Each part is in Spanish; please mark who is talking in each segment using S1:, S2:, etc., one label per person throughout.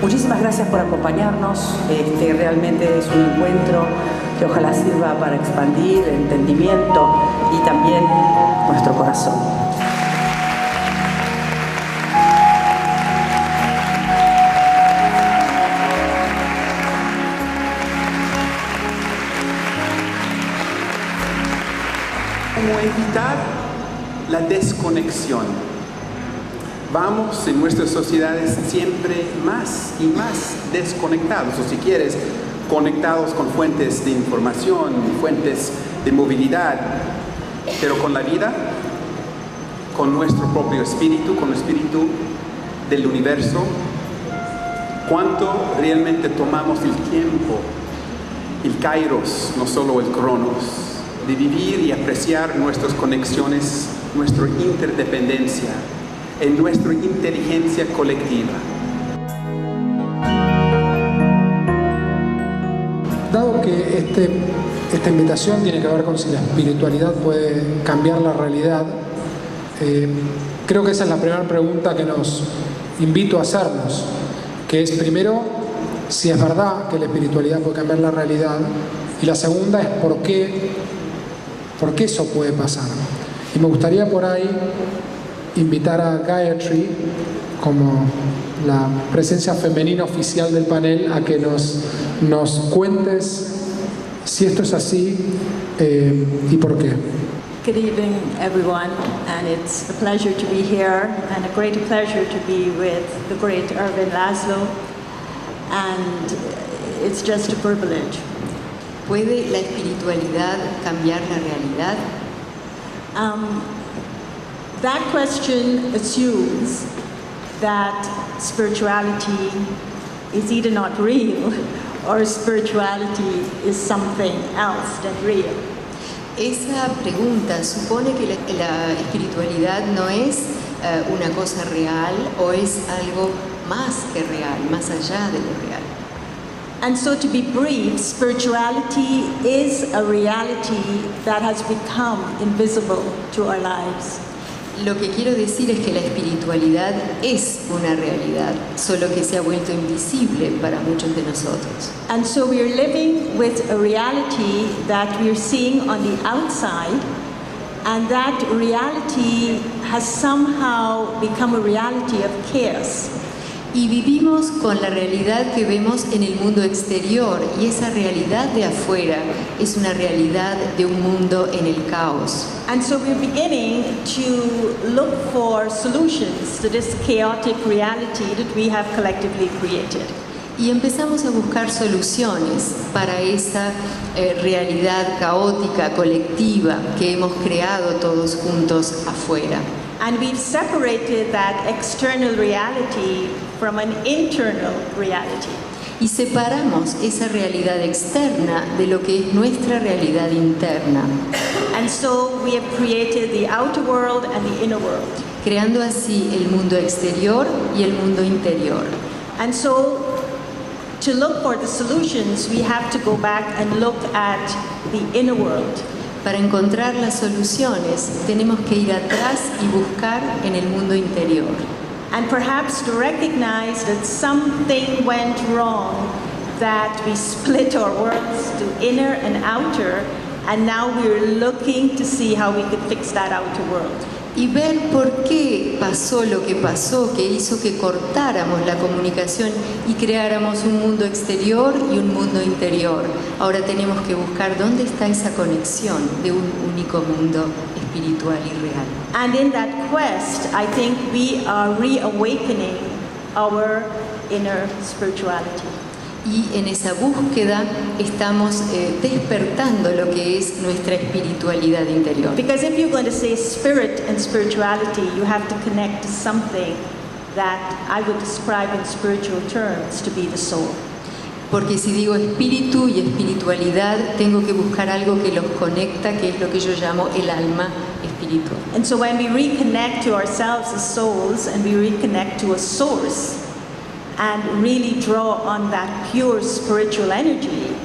S1: Muchísimas gracias por acompañarnos. Realmente es un encuentro que ojalá sirva para expandir el entendimiento y también nuestro corazón.
S2: ¿Cómo evitar la desconexión? Vamos en nuestras sociedades siempre más y más desconectados, o si quieres, conectados con fuentes de información, fuentes de movilidad, pero con la vida, con nuestro propio espíritu, con el espíritu del universo. ¿Cuánto realmente tomamos el tiempo, el kairos, no solo el cronos, de vivir y apreciar nuestras conexiones, nuestra interdependencia, en nuestra inteligencia colectiva?
S3: Dado que esta invitación tiene que ver con si la espiritualidad puede cambiar la realidad, creo que esa es la primera pregunta que nos invito a hacernos, que es primero si es verdad que la espiritualidad puede cambiar la realidad, y la segunda es por qué eso puede pasar. Y me gustaría por ahí invitar a Gayatri, como la presencia femenina oficial del panel, a que nos cuentes si esto es así y por qué.
S4: Good evening, everyone, and it's a pleasure to be here, and a great pleasure to be with the great Ervin Laszlo, and it's just a privilege.
S5: ¿Puede la espiritualidad cambiar la realidad?
S4: That question assumes that spirituality is either not real or spirituality is something else than real.
S5: Esa pregunta supone que la espiritualidad no es una cosa real o es algo más que real, más allá de lo real.
S4: And so, to be brief, spirituality is a reality that has become invisible to our lives.
S5: Lo que quiero decir es que la espiritualidad es una realidad, solo que se ha vuelto invisible para muchos de nosotros.
S4: And so we are living with a reality that we are seeing on the outside, and that reality has somehow become a reality of chaos.
S5: Y vivimos con la realidad que vemos en el mundo exterior, y esa realidad de afuera es una realidad de un mundo en el caos.
S4: And so we're beginning to look for solutions to this chaotic reality that we have collectively created.
S5: Y empezamos a buscar soluciones para esa realidad caótica, colectiva, que hemos creado todos juntos afuera.
S4: And we've separated that external reality from an internal reality.
S5: Y separamos esa realidad externa de lo que es nuestra realidad interna.
S4: And so we have created the outer world and the inner world.
S5: Creando así el mundo exterior y el mundo interior.
S4: And so, to look for the solutions, we have to go back and look at the inner world.
S5: Para encontrar las soluciones, tenemos que ir atrás y buscar en el mundo interior.
S4: And perhaps to recognize that something went wrong, that we split our worlds to inner and outer, and now we're looking to see how we could fix that outer world.
S5: Y ver por qué pasó lo que pasó, que hizo que cortáramos la comunicación y creáramos un mundo exterior y un mundo interior. Ahora tenemos que buscar dónde está esa conexión de un único mundo espiritual y real.
S4: And in that quest, I think we are reawakening our inner spirituality.
S5: Y en esa búsqueda estamos despertando lo que es nuestra espiritualidad interior.
S4: Because if you're going to say spirit and spirituality, you have to connect to something that I would describe in spiritual terms to be the soul.
S5: Porque si digo espíritu y espiritualidad, tengo que buscar algo que los conecta, que es lo que yo llamo el alma espiritual.
S4: And so when we reconnect to ourselves as souls and we reconnect to a source, and really draw on that pure spiritual energy,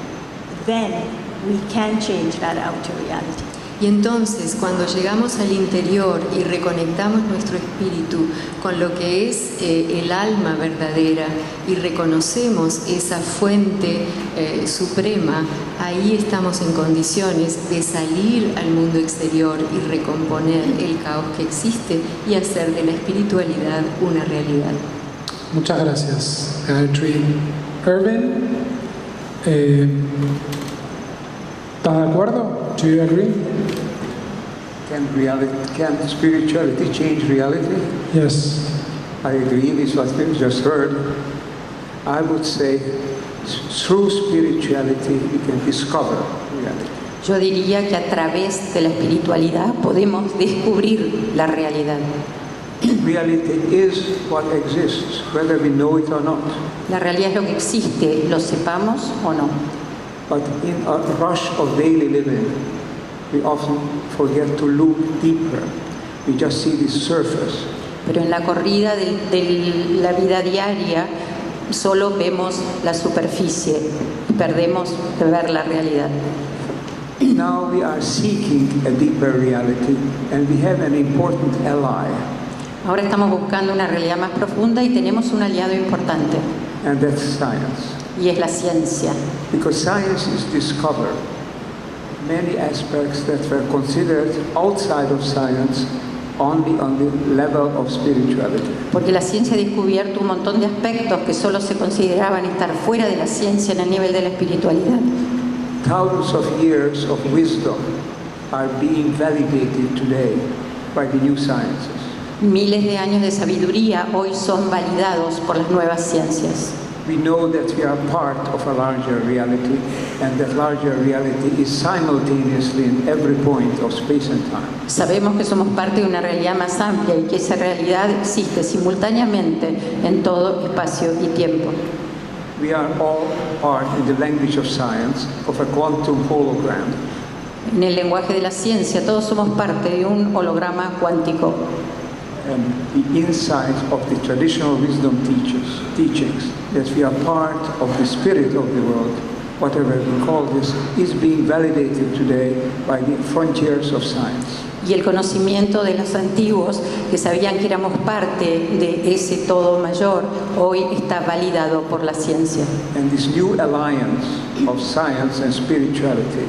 S4: then we can change that outer reality.
S5: Y entonces, cuando llegamos al interior y reconectamos nuestro espíritu con lo que es el alma verdadera y reconocemos esa fuente suprema, ahí estamos en condiciones de salir al mundo exterior y recomponer el caos que existe y hacer de la espiritualidad una realidad.
S3: Muchas gracias, Gayatri. Erwin, ¿estás de acuerdo? Do you agree?
S6: Can spirituality change reality?
S3: Yes.
S6: I agree with what you just heard. I would say through spirituality we can discover reality.
S1: Yo diría que a través de la espiritualidad podemos descubrir la realidad.
S6: Reality is what exists, whether we know it or not.
S1: La realidad es lo que existe, lo sepamos o no.
S6: But in a rush of daily living, we often forget to look deeper. We just see the surface.
S1: Pero en la corrida de la vida diaria solo vemos la superficie y perdemos de ver la realidad.
S6: Now we are seeking a deeper reality, and we have an important ally.
S1: Ahora estamos buscando una realidad más profunda y tenemos un aliado importante,
S6: And that's science.
S1: y es la ciencia.
S6: Because science is discovered many aspects that were considered outside of science only on the level of spirituality.
S1: Porque la ciencia ha descubierto un montón de aspectos que solo se consideraban estar fuera de la ciencia en el nivel de la espiritualidad.
S6: Thousands of years of wisdom are being validated today by the new sciences.
S1: Miles de años de sabiduría hoy son validados por las nuevas ciencias.
S6: We know that we are part of a larger reality, and that larger reality is simultaneously in every point of space and time.
S1: Sabemos que somos parte de una realidad más amplia y que esa realidad existe simultáneamente en todo espacio y tiempo.
S6: We are all part, in the language of science, of a quantum hologram.
S1: En el lenguaje de la ciencia, todos somos parte de un holograma cuántico.
S6: And the insight of the traditional wisdom teachings, that we are part of the spirit of the world, whatever we call this, is being validated today by the frontiers of science.
S1: Y el conocimiento de los antiguos, que sabían que éramos parte de ese todo mayor, hoy está validado por la ciencia.
S6: And this new alliance of science and spirituality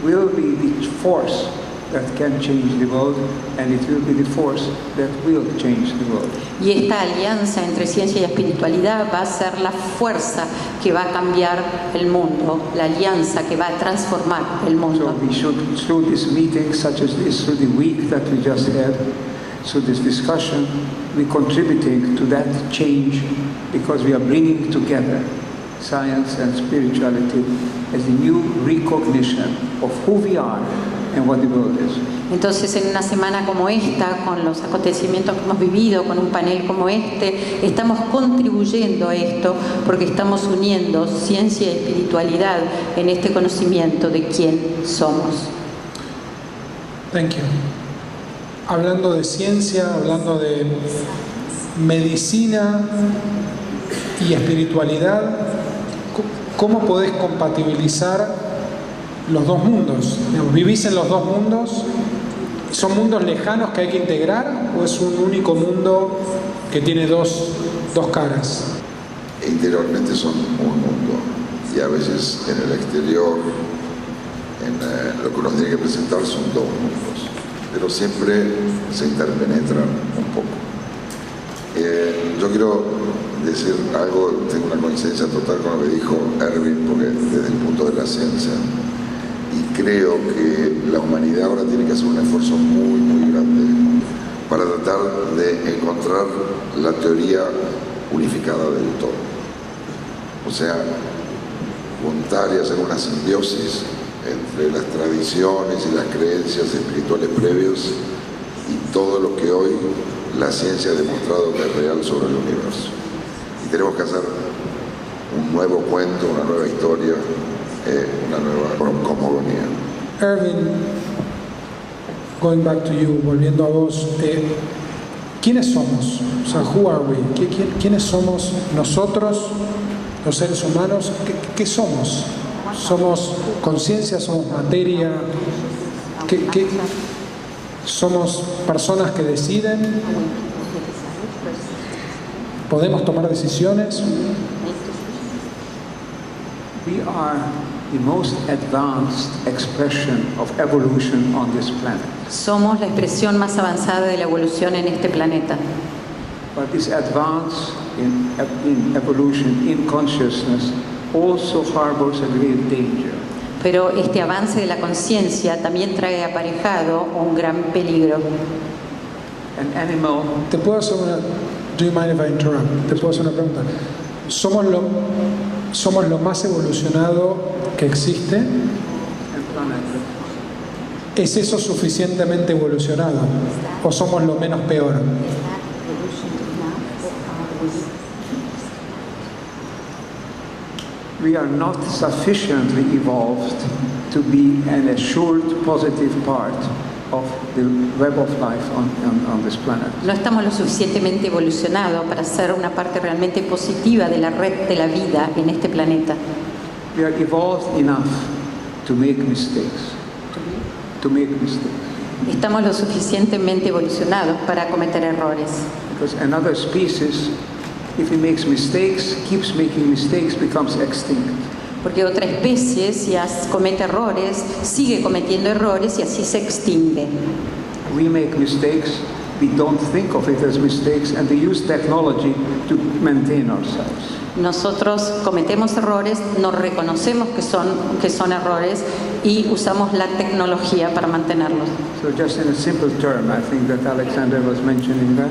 S6: will be the force that can change the world, and it will be the force that will change the world.
S1: Y esta alianza entre ciencia y espiritualidad va a ser la fuerza que va a cambiar el mundo, la alianza que va a transformar el
S6: So
S1: mundo.
S6: we should, through this meeting such as this, through the week that we just had, through this discussion, we're contributing to that change, because we are bringing together science and spirituality as a new recognition of who we are and what the world is.
S1: Entonces, en una semana como esta, con los acontecimientos que hemos vivido, con un panel como este, estamos contribuyendo a esto porque estamos uniendo ciencia y espiritualidad en este conocimiento de quién somos.
S3: Thank you. Hablando de ciencia, hablando de medicina y espiritualidad, ¿cómo podés compatibilizar los dos mundos? ¿Vivís en los dos mundos? ¿Son mundos lejanos que hay que integrar o es un único mundo que tiene dos caras?
S7: Interiormente son un mundo, y a veces en el exterior, en lo que uno tiene que presentar, son dos mundos, pero siempre se interpenetran un poco. Yo quiero decir algo, tengo una coincidencia total con lo que dijo Erwin, porque desde el punto de la ciencia, y creo que la humanidad ahora tiene que hacer un esfuerzo muy, muy grande para tratar de encontrar la teoría unificada del todo. O sea, juntar y hacer una simbiosis entre las tradiciones y las creencias espirituales previas y todo lo que hoy la ciencia ha demostrado que es real sobre el universo. Y tenemos que hacer un nuevo cuento, una nueva historia, una nueva cosmogonía.
S3: Erwin, going back to you, volviendo a vos, ¿quiénes somos? O sea, who are we? ¿Quiénes somos nosotros, los seres humanos? ¿Qué somos? ¿Somos conciencia? ¿Somos materia? que somos personas que deciden, podemos tomar decisiones.
S6: We are the most advanced expression of evolution on this planet.
S1: Somos la expresión más avanzada de la evolución en este planeta.
S6: But this advance in evolution, in consciousness, also harbors a great danger.
S1: Pero este avance de la conciencia también trae aparejado un gran peligro.
S6: An animal.
S3: ¿Te puedo hacer una? Do you mind if I interrupt? ¿Te puedo hacer una pregunta? Somos lo más evolucionado que existe. ¿Es eso suficientemente evolucionado? ¿O somos lo menos peor?
S6: We are not sufficiently evolved to be an assured positive part of the web of life on this planet.
S1: No estamos lo suficientemente evolucionados para ser una parte realmente positiva de la red de la vida en este planeta.
S6: We are evolved enough to make mistakes. To make mistakes.
S1: Estamos lo suficientemente evolucionados para cometer errores.
S6: Because another species, if it makes mistakes, keeps making mistakes, becomes extinct.
S1: Porque otra especie, si comete errores, sigue cometiendo errores y así se extingue.
S6: We make mistakes, we don't think of it as mistakes, and we use technology to maintain ourselves.
S1: Nosotros cometemos errores, no reconocemos que son errores y usamos la tecnología para mantenerlos.
S6: So just in a simple term, I think that Alexander was mentioning that,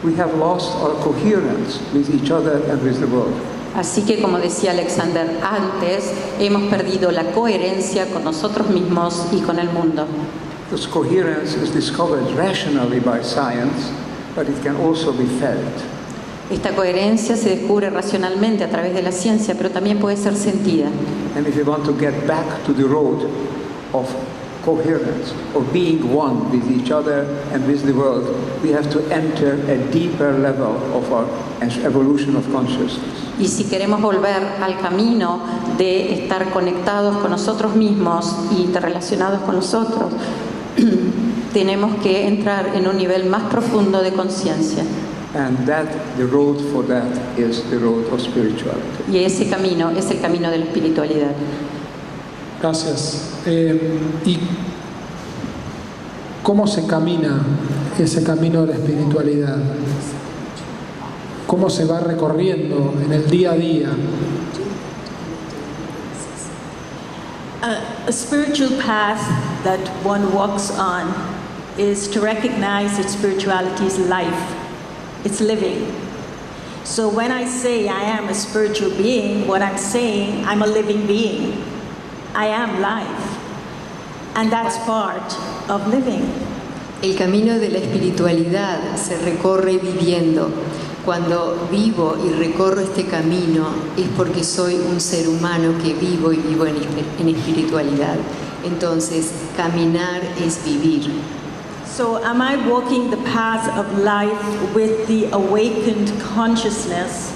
S6: we have lost our coherence with each other and with the world.
S1: Así que, como decía Alexander antes, hemos perdido la coherencia con nosotros mismos y con el mundo.
S6: This coherence is discovered rationally by science, but it can also be felt.
S1: Esta coherencia se descubre racionalmente a través de la ciencia, pero también puede ser sentida.
S6: And if we want to get back to the road of coherence, of being one with each other and with the world, we have to enter a deeper level of our evolution of consciousness.
S1: Y si queremos volver al camino de estar conectados con nosotros mismos y interrelacionados con nosotros, tenemos que entrar en un nivel más profundo de conciencia.
S6: And the road for that is the road of spirituality.
S1: Y ese camino es el camino de la espiritualidad.
S3: Gracias. ¿Y cómo se camina ese camino de la espiritualidad? ¿Cómo se va recorriendo en el día a día?
S4: A spiritual path that one walks on is to recognize that spirituality is life. It's living. So when I say I am a spiritual being, what I'm saying, I'm a living being. I am life. And that's part of living.
S5: El camino de la espiritualidad se recorre viviendo. Cuando vivo y recorro este camino es porque soy un ser humano que vivo y vivo en espiritualidad. Entonces, caminar es vivir.
S4: So am I walking the path of life with the awakened consciousness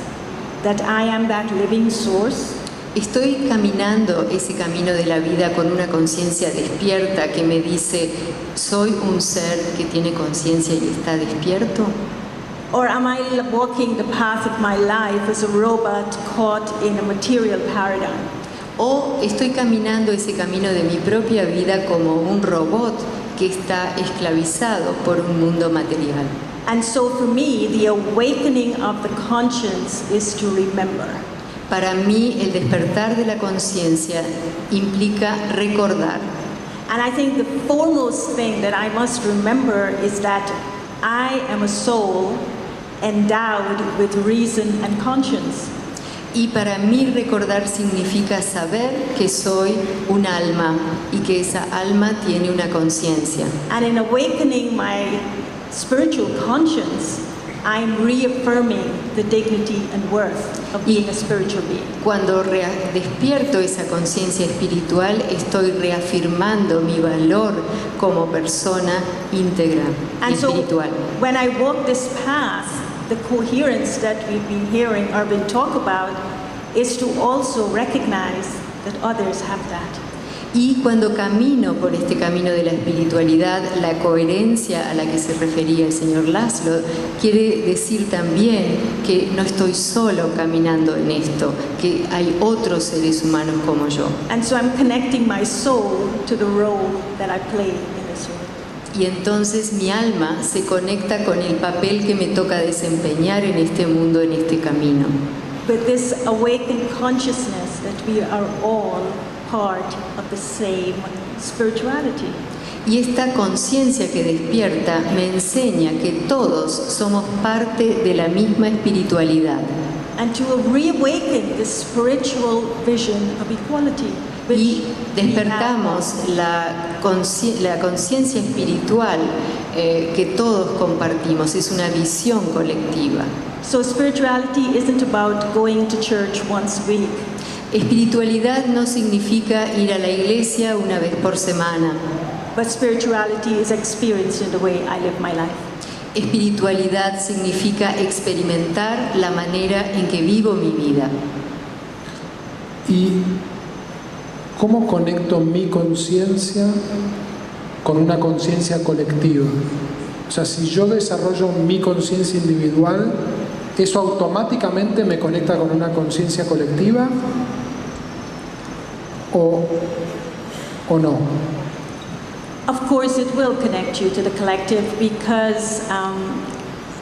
S4: that I am that living source?
S5: ¿Estoy caminando ese camino de la vida con una conciencia despierta que me dice, soy un ser que tiene conciencia y está despierto?
S4: Or am I walking the path of my life as a robot caught in a material paradigm?
S5: ¿O estoy caminando ese camino de mi propia vida como un robot que está esclavizado por un mundo material?
S4: And so for me, the awakening of the conscience is to remember.
S5: Para mí, el despertar de la conciencia implica recordar.
S4: And I think the foremost thing that I must remember is that I am a soul endowed with reason and conscience.
S5: Y para mí recordar significa saber que soy un alma y que esa alma tiene una conciencia.
S4: And in awakening my spiritual conscience, I'm reaffirming the dignity and worth of being a spiritual being.
S5: Cuando despierto esa conciencia espiritual, estoy reafirmando mi valor como persona íntegra y espiritual.
S4: So when I walk this path, the coherence that we've been hearing Arvind talk about is to also recognize that others have that.
S5: Y cuando camino por este camino de la espiritualidad, la coherencia a la que se refería el señor Laszlo quiere decir también que no estoy solo caminando en esto, que hay otros seres humanos como yo.
S4: And so I'm connecting my soul to the role that I play in this world.
S5: Y entonces mi alma se conecta con el papel que me toca desempeñar en este mundo, en este camino.
S4: With this awakened consciousness that we are all part of the same spirituality.
S5: Y esta conciencia que despierta me enseña que todos somos parte de la misma espiritualidad.
S4: And to reawaken this spiritual vision of equality.
S5: Y despertamos la conciencia espiritual que todos compartimos. Es una visión colectiva.
S4: So spirituality isn't about going to church once a week.
S5: Espiritualidad no significa ir a la iglesia una vez por semana.
S4: But spirituality is experienced in the way I live my life.
S5: Espiritualidad significa experimentar la manera en que vivo mi vida.
S3: ¿Y cómo conecto mi conciencia con una conciencia colectiva? O sea, si yo desarrollo mi conciencia individual, ¿eso automáticamente me conecta con una conciencia colectiva? ¿O no?
S4: Of course, it will connect you to the collective because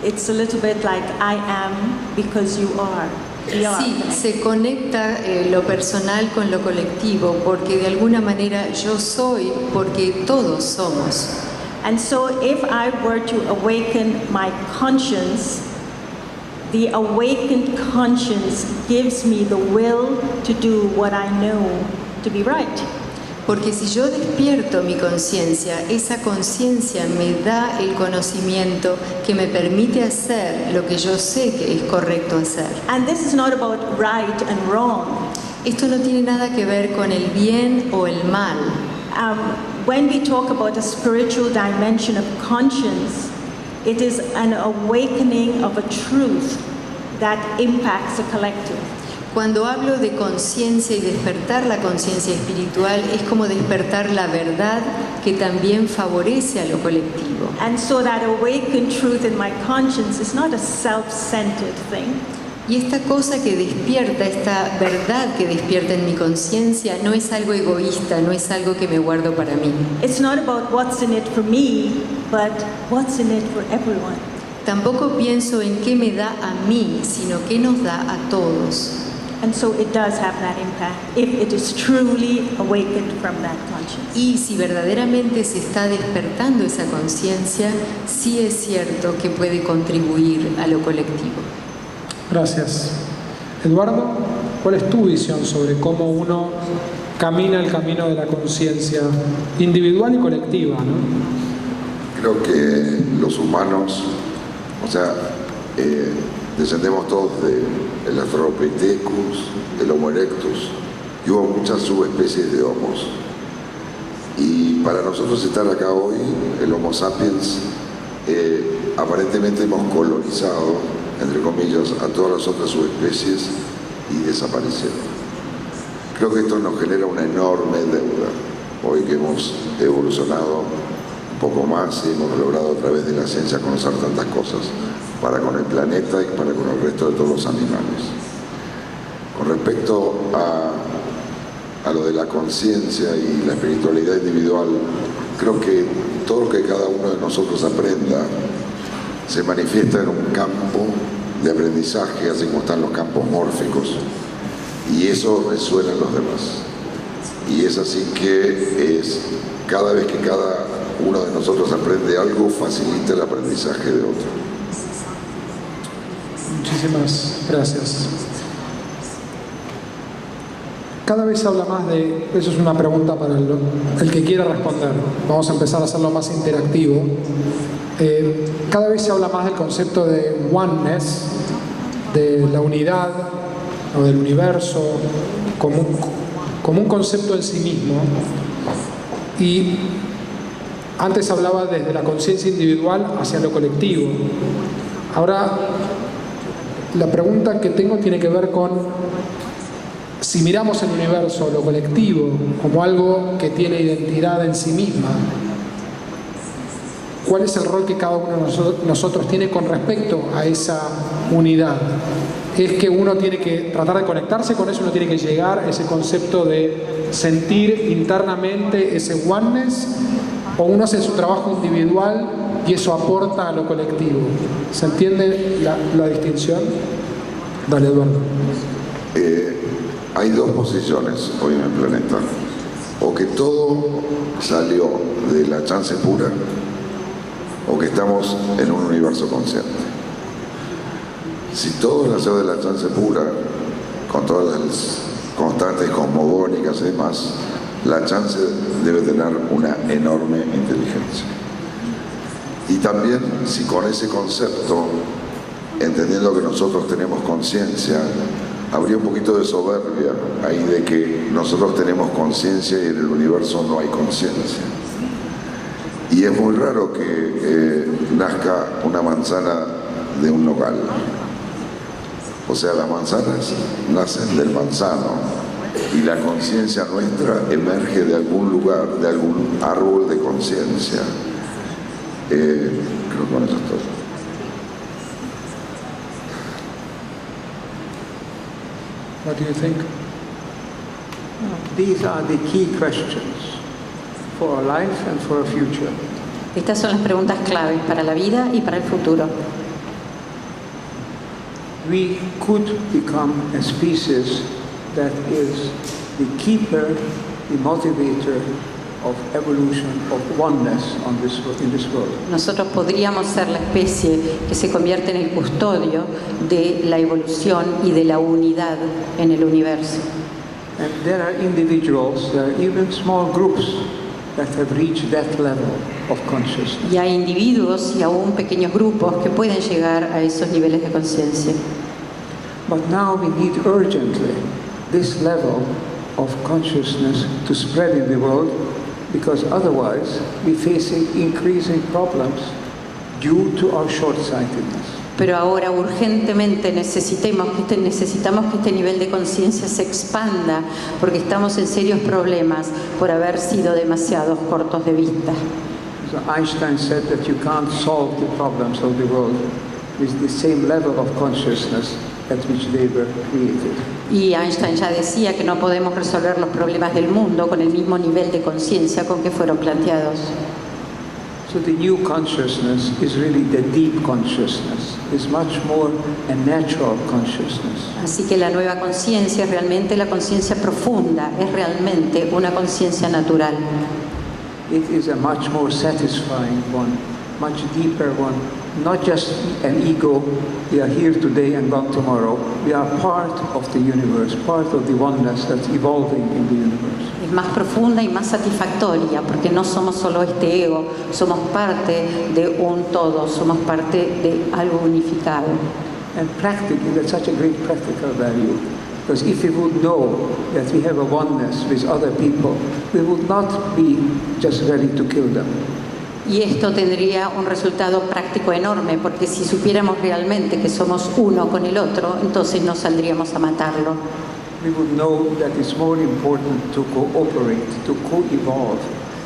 S4: it's a little bit like I am because you are. We are.
S5: Sí, se conecta lo personal con lo colectivo, porque de alguna manera yo soy porque todos somos.
S4: And so if I were to awaken my conscience, the awakened conscience gives me the will to do what I know to be right.
S5: Porque si yo despierto mi conciencia, esa conciencia me da el conocimiento que me permite hacer lo que yo sé que es correcto hacer.
S4: And this is not about right and wrong.
S5: Esto no tiene nada que ver con el bien o el mal.
S4: When we talk about a spiritual dimension of conscience, it is an awakening of a truth that impacts the collective.
S5: Cuando hablo de conciencia y despertar la conciencia espiritual, es como despertar la verdad que también favorece a lo colectivo.
S4: And so that awakened truth in my conscience is not a self-centered thing.
S5: Y esta cosa que despierta, esta verdad que despierta en mi conciencia, no es algo egoísta, no es algo que me guardo para mí.
S4: It's not about what's in it for me, but what's in it for everyone.
S5: Tampoco pienso en qué me da a mí, sino qué nos da a todos.
S4: And so it does have that impact if it is truly awakened from that conscience.
S5: Y si verdaderamente se está despertando esa conciencia, sí es cierto que puede contribuir a lo colectivo.
S3: Gracias. Eduardo, ¿cuál es tu visión sobre cómo uno camina el camino de la conciencia individual y colectiva, ¿no?
S7: Creo que los humanos, descendemos todos del Australopithecus, el Homo erectus, y hubo muchas subespecies de homos. Y para nosotros estar acá hoy, el Homo sapiens, aparentemente hemos colonizado, entre comillas, a todas las otras subespecies y desaparecieron. Creo que esto nos genera una enorme deuda. Hoy que hemos evolucionado un poco más y hemos logrado a través de la ciencia conocer tantas cosas para con el planeta y para con el resto de todos los animales. Con respecto a lo de la conciencia y la espiritualidad individual, creo que todo lo que cada uno de nosotros aprenda se manifiesta en un campo de aprendizaje, así como están los campos mórficos, y eso resuena en los demás. Y es así que cada vez que cada uno de nosotros aprende algo, facilita el aprendizaje de otro.
S3: Muchísimas gracias. Cada vez se habla más de, eso es una pregunta para el que quiera responder, vamos a empezar a hacerlo más interactivo. Cada vez se habla más del concepto de oneness, de la unidad o del universo como un concepto en sí mismo. Y antes hablaba desde la conciencia individual hacia lo colectivo. Ahora, la pregunta que tengo tiene que ver con si miramos el universo, lo colectivo, como algo que tiene identidad en sí misma, ¿cuál es el rol que cada uno de nosotros tiene con respecto a esa unidad? ¿Es que uno tiene que tratar de conectarse con eso, uno tiene que llegar a ese concepto de sentir internamente ese oneness, o uno hace su trabajo individual y eso aporta a lo colectivo? ¿Se entiende la distinción? Dale, Eduardo.
S7: Hay dos posiciones hoy en el planeta: o que todo salió de la chance pura, o que estamos en un universo consciente. Si todo nació de la chance pura, con todas las constantes cosmogónicas y demás, la chance debe tener una enorme inteligencia. Y también, si con ese concepto, entendiendo que nosotros tenemos conciencia, habría un poquito de soberbia ahí de que nosotros tenemos conciencia y en el universo no hay conciencia. Y es muy raro que nazca una manzana de un nogal. O sea, las manzanas nacen del manzano y la conciencia nuestra emerge de algún lugar, de algún árbol de conciencia. Creo que con eso es todo.
S3: What do you think?
S6: These are the key questions for our life and for our future.
S1: Estas son las preguntas claves para la vida y para el futuro.
S6: We could become a species that is the keeper, the motivator of evolution, of oneness in this world.
S1: Nosotros podríamos ser la especie que se convierte en el custodio de la evolución y de la unidad en el universo.
S6: And there are individuals, there are even small groups that have reached that level of consciousness.
S1: Y hay individuos y aún pequeños grupos que pueden llegar a esos niveles de conciencia.
S6: But now we need urgently this level of consciousness to spread in the world, because otherwise we're facing increasing problems due to our short-sightedness.
S1: Pero ahora urgentemente necesitamos que este nivel de conciencia se expanda, porque estamos en serios problemas por haber sido demasiados cortos de vista.
S6: So Einstein said that you can't solve the problems of the world with the same level of consciousness at which they were created.
S1: Y Einstein ya decía que no podemos resolver los problemas del mundo con el mismo nivel de conciencia con que fueron planteados.
S6: So the new consciousness is really the deep consciousness. It's much more a natural consciousness.
S1: Así que la nueva conciencia es realmente la conciencia profunda, es realmente una conciencia natural.
S6: It is a much more satisfying one, much deeper one. Not just an ego, we are here today and gone tomorrow. We are part of the universe, part of the oneness that's evolving in the universe.
S1: Es más profunda y más satisfactoria, porque no somos solo este ego, somos parte de un todo, somos parte de algo unificado.
S6: And practically, that's such a great practical value. Because if we would know that we have a oneness with other people, we would not be just ready to kill them.
S1: Y esto tendría un resultado práctico enorme, porque si supiéramos realmente que somos uno con el otro, entonces no saldríamos a matarlo.
S6: We would know that it's more important to cooperate, to co-evolve,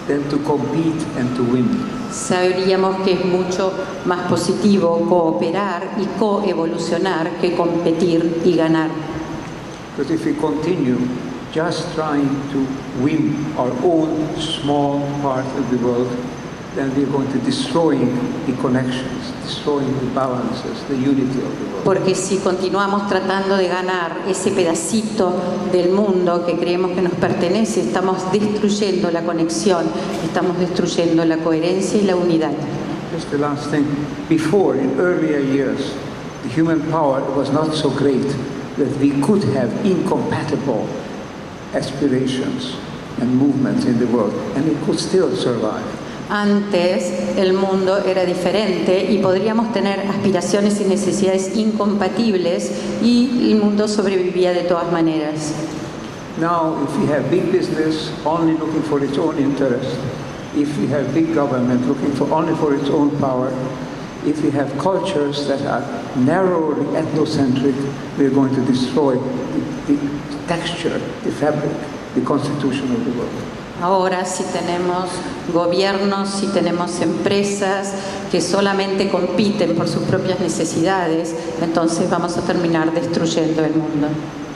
S6: than to compete and to win.
S1: Sabríamos que es mucho más positivo cooperar y coevolucionar que competir y ganar.
S6: Because if we continue just trying to win our own small part of the world, then we're going to destroy the connections, destroying the balances, the unity of the world.
S1: Porque si continuamos tratando de ganar ese pedacito del mundo que creemos que nos pertenece, estamos destruyendo la conexión, estamos destruyendo la coherencia y la unidad.
S6: Just the last thing. Before, in earlier years, the human power was not so great that we could have incompatible aspirations and movements in the world, and it could still survive.
S1: Antes el mundo era diferente y podríamos tener aspiraciones y necesidades incompatibles y el mundo sobrevivía de todas maneras.
S6: Now, if we have big business only looking for its own interest, if we have big government looking only for its own power, if we have cultures that are narrowly ethnocentric, we're going to destroy the the texture, the fabric, the constitution of the world.
S1: Ahora, si tenemos gobiernos, si tenemos empresas que solamente compiten por sus propias necesidades, entonces vamos a terminar destruyendo el mundo.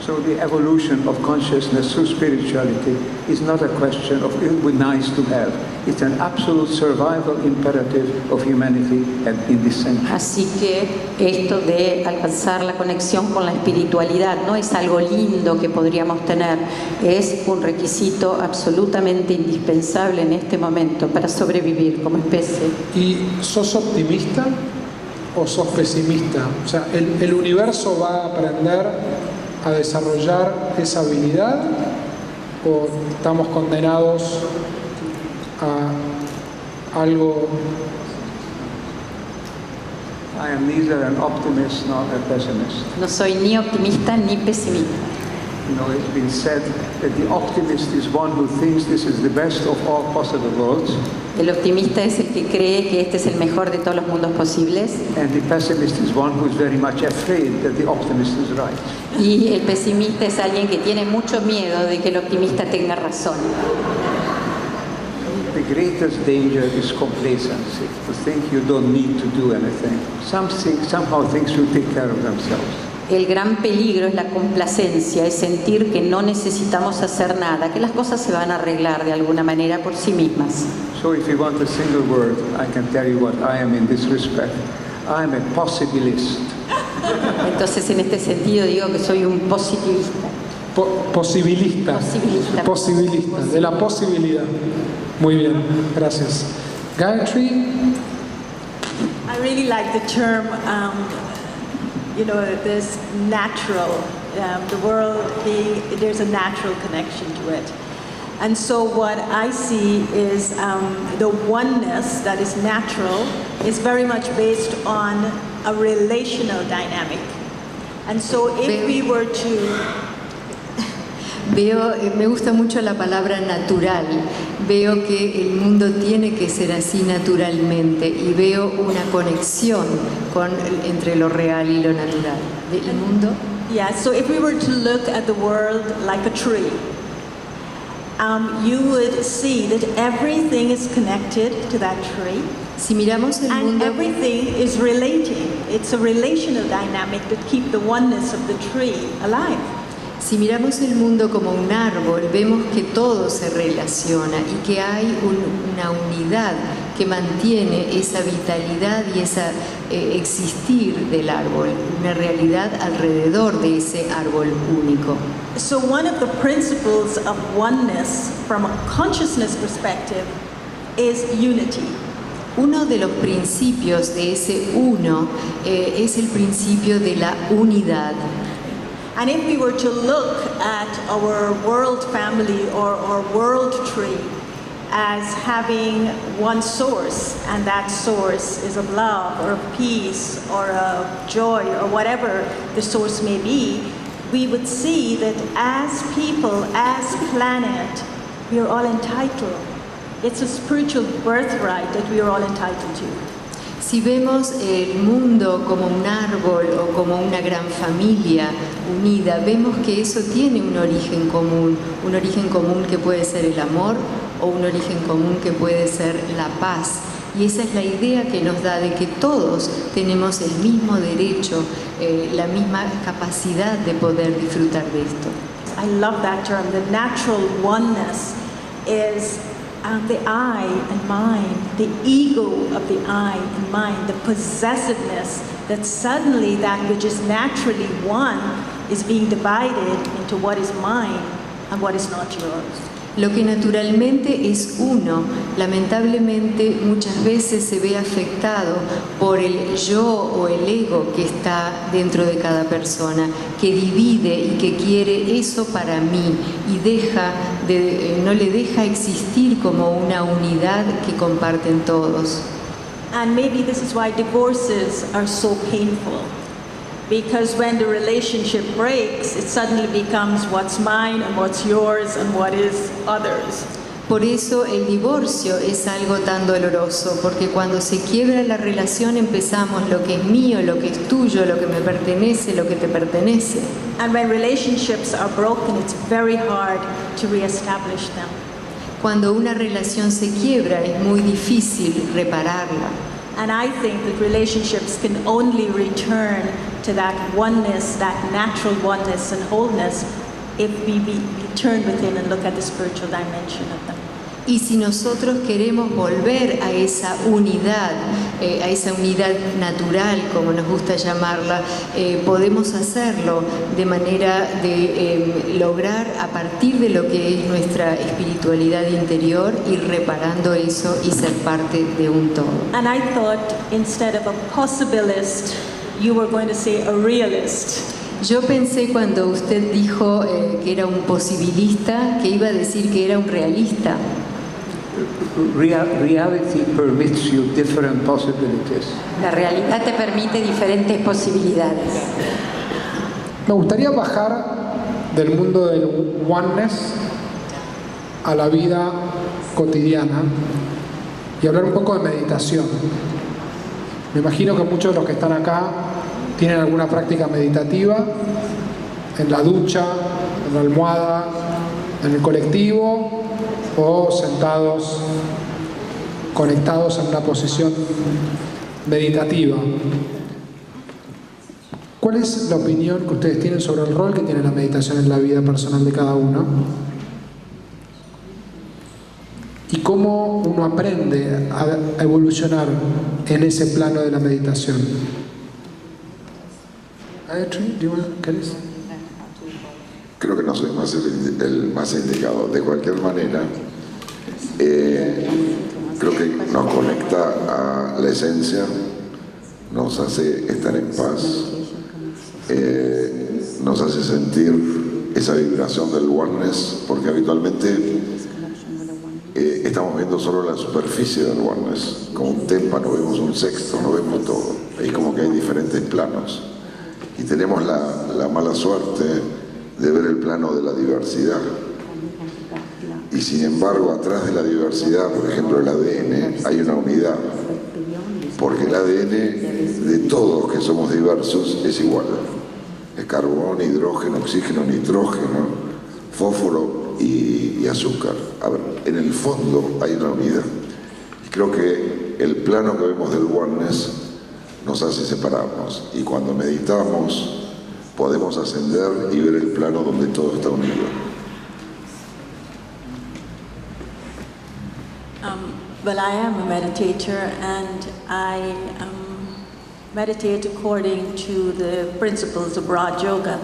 S6: So the evolution of consciousness through spirituality is not a question of it would be nice to have. It's an absolute survival imperative of humanity in this century.
S1: Así que esto de alcanzar la conexión con la espiritualidad no es algo lindo que podríamos tener, es un requisito absolutamente indispensable en este momento para sobrevivir como especie.
S3: ¿Y sos optimista o sos pesimista? O sea, ¿el universo va a aprender a desarrollar esa habilidad o estamos condenados a algo?
S6: I am neither an optimist nor a pessimist.
S1: No soy ni optimista ni pesimista.
S6: You know, it's been said that the optimist is one who thinks this is the best of all possible worlds.
S1: El optimista es el que cree que este es el mejor de todos los mundos posibles.
S6: And the pessimist is one who is very much afraid that the optimist is right.
S1: Y el pesimista es alguien que tiene mucho miedo de que el optimista tenga razón.
S6: The greatest danger is complacency, to think you don't need to do anything. Somehow things will take care of themselves.
S1: El gran peligro es la complacencia, es sentir que no necesitamos hacer nada, que las cosas se van a arreglar de alguna manera por sí mismas.
S6: So if you want a single word, I can tell you what I am in this respect. I am a possibilist.
S1: Entonces, en este sentido digo que soy un positivista.
S3: Posibilista. Posibilista, de la posibilidad. Muy bien, gracias. Gayatri.
S4: I really like the term, this natural, the world there's a natural connection to it. And so what I see is the oneness that is natural is very much based on a relational dynamic. And so if we were to...
S5: me gusta mucho la palabra natural. Veo que el mundo tiene que ser así naturalmente y veo una conexión entre lo real y lo natural. ¿El mundo?
S4: Yeah, so if we were to look at the world like a tree, you would see that everything is connected to that tree.
S5: Si miramos el mundo,
S4: and everything is relating. It's a relational dynamic that keeps the oneness of the tree alive.
S5: Si miramos el mundo como un árbol, vemos que todo se relaciona y que hay una unidad que mantiene esa vitalidad y ese existir del árbol, una realidad alrededor de ese árbol único.
S4: So one of the principles of oneness from a consciousness perspective is unity.
S5: Uno de los principios de ese uno es el principio de la unidad.
S4: And if we were to look at our world family or our world tree as having one source, and that source is of love or of peace or of joy or whatever the source may be, we would see that as people, as planet, we are all entitled. It's a spiritual birthright that we are all entitled to.
S5: Si vemos el mundo como un árbol o como una gran familia unida, vemos que eso tiene un origen común que puede ser el amor o un origen común que puede ser la paz. Y esa es la idea que nos da de que todos tenemos el mismo derecho, la misma capacidad de poder disfrutar de esto.
S4: I love that term. The natural oneness is the I and mind, the ego of the I and mind, the possessiveness that suddenly that which is naturally one is being divided into what is mine and what is not yours.
S5: Lo que naturalmente es uno, lamentablemente muchas veces se ve afectado por el yo o el ego que está dentro de cada persona, que divide y que quiere eso para mí y no le deja existir como una unidad que comparten todos.
S4: And maybe this is why divorces are so painful. Because when the relationship breaks, it suddenly becomes what's mine and what's yours and what is others.
S5: Por eso el divorcio es algo tan doloroso, porque cuando se quiebra la relación empezamos lo que es mío, lo que es tuyo, lo que me pertenece, lo que te pertenece.
S4: And when relationships are broken, it's very hard to reestablish them.
S5: Cuando una relación se quiebra es muy difícil repararla.
S4: And I think that relationships can only return to that oneness, that natural oneness and wholeness, if we turn within and look at the spiritual dimension of them.
S5: Y si nosotros queremos volver a esa unidad natural, como nos gusta llamarla, podemos hacerlo de manera de lograr a partir de lo que es nuestra espiritualidad interior, ir reparando eso y ser parte de un todo.
S4: And I thought instead of a possibilist, you were going to say a realist.
S5: Yo pensé cuando usted dijo que era un posibilista, que iba a decir que era un realista.
S6: Reality permits you different possibilities.
S1: La realidad te permite diferentes posibilidades.
S3: Me gustaría bajar del mundo del oneness a la vida cotidiana y hablar un poco de meditación. Me imagino que muchos de los que están acá tienen alguna práctica meditativa en la ducha, en la almohada, en el colectivo o sentados, conectados en una posición meditativa. ¿Cuál es la opinión que ustedes tienen sobre el rol que tiene la meditación en la vida personal de cada uno? ¿Y cómo uno aprende a evolucionar en ese plano de la meditación? ¿Querés?
S7: Creo que no soy el más indicado. De cualquier manera, creo que nos conecta a la esencia, nos hace estar en paz, nos hace sentir esa vibración del oneness, porque habitualmente estamos viendo solo la superficie del oneness, como un témpano, vemos un sexto, no vemos todo. Es como que hay diferentes planos. Y tenemos la mala suerte de ver el plano de la diversidad. Y sin embargo, atrás de la diversidad, por ejemplo, el ADN, hay una unidad. Porque el ADN de todos que somos diversos es igual. Es carbón, hidrógeno, oxígeno, nitrógeno, fósforo y azúcar. A ver, en el fondo hay una unidad. Y creo que el plano que vemos del oneness nos hace separarnos. Y cuando meditamos, podemos ascender y ver el plano donde todo está unido.
S4: Well, I am a meditator, and I meditate according to the principles of Raja Yoga.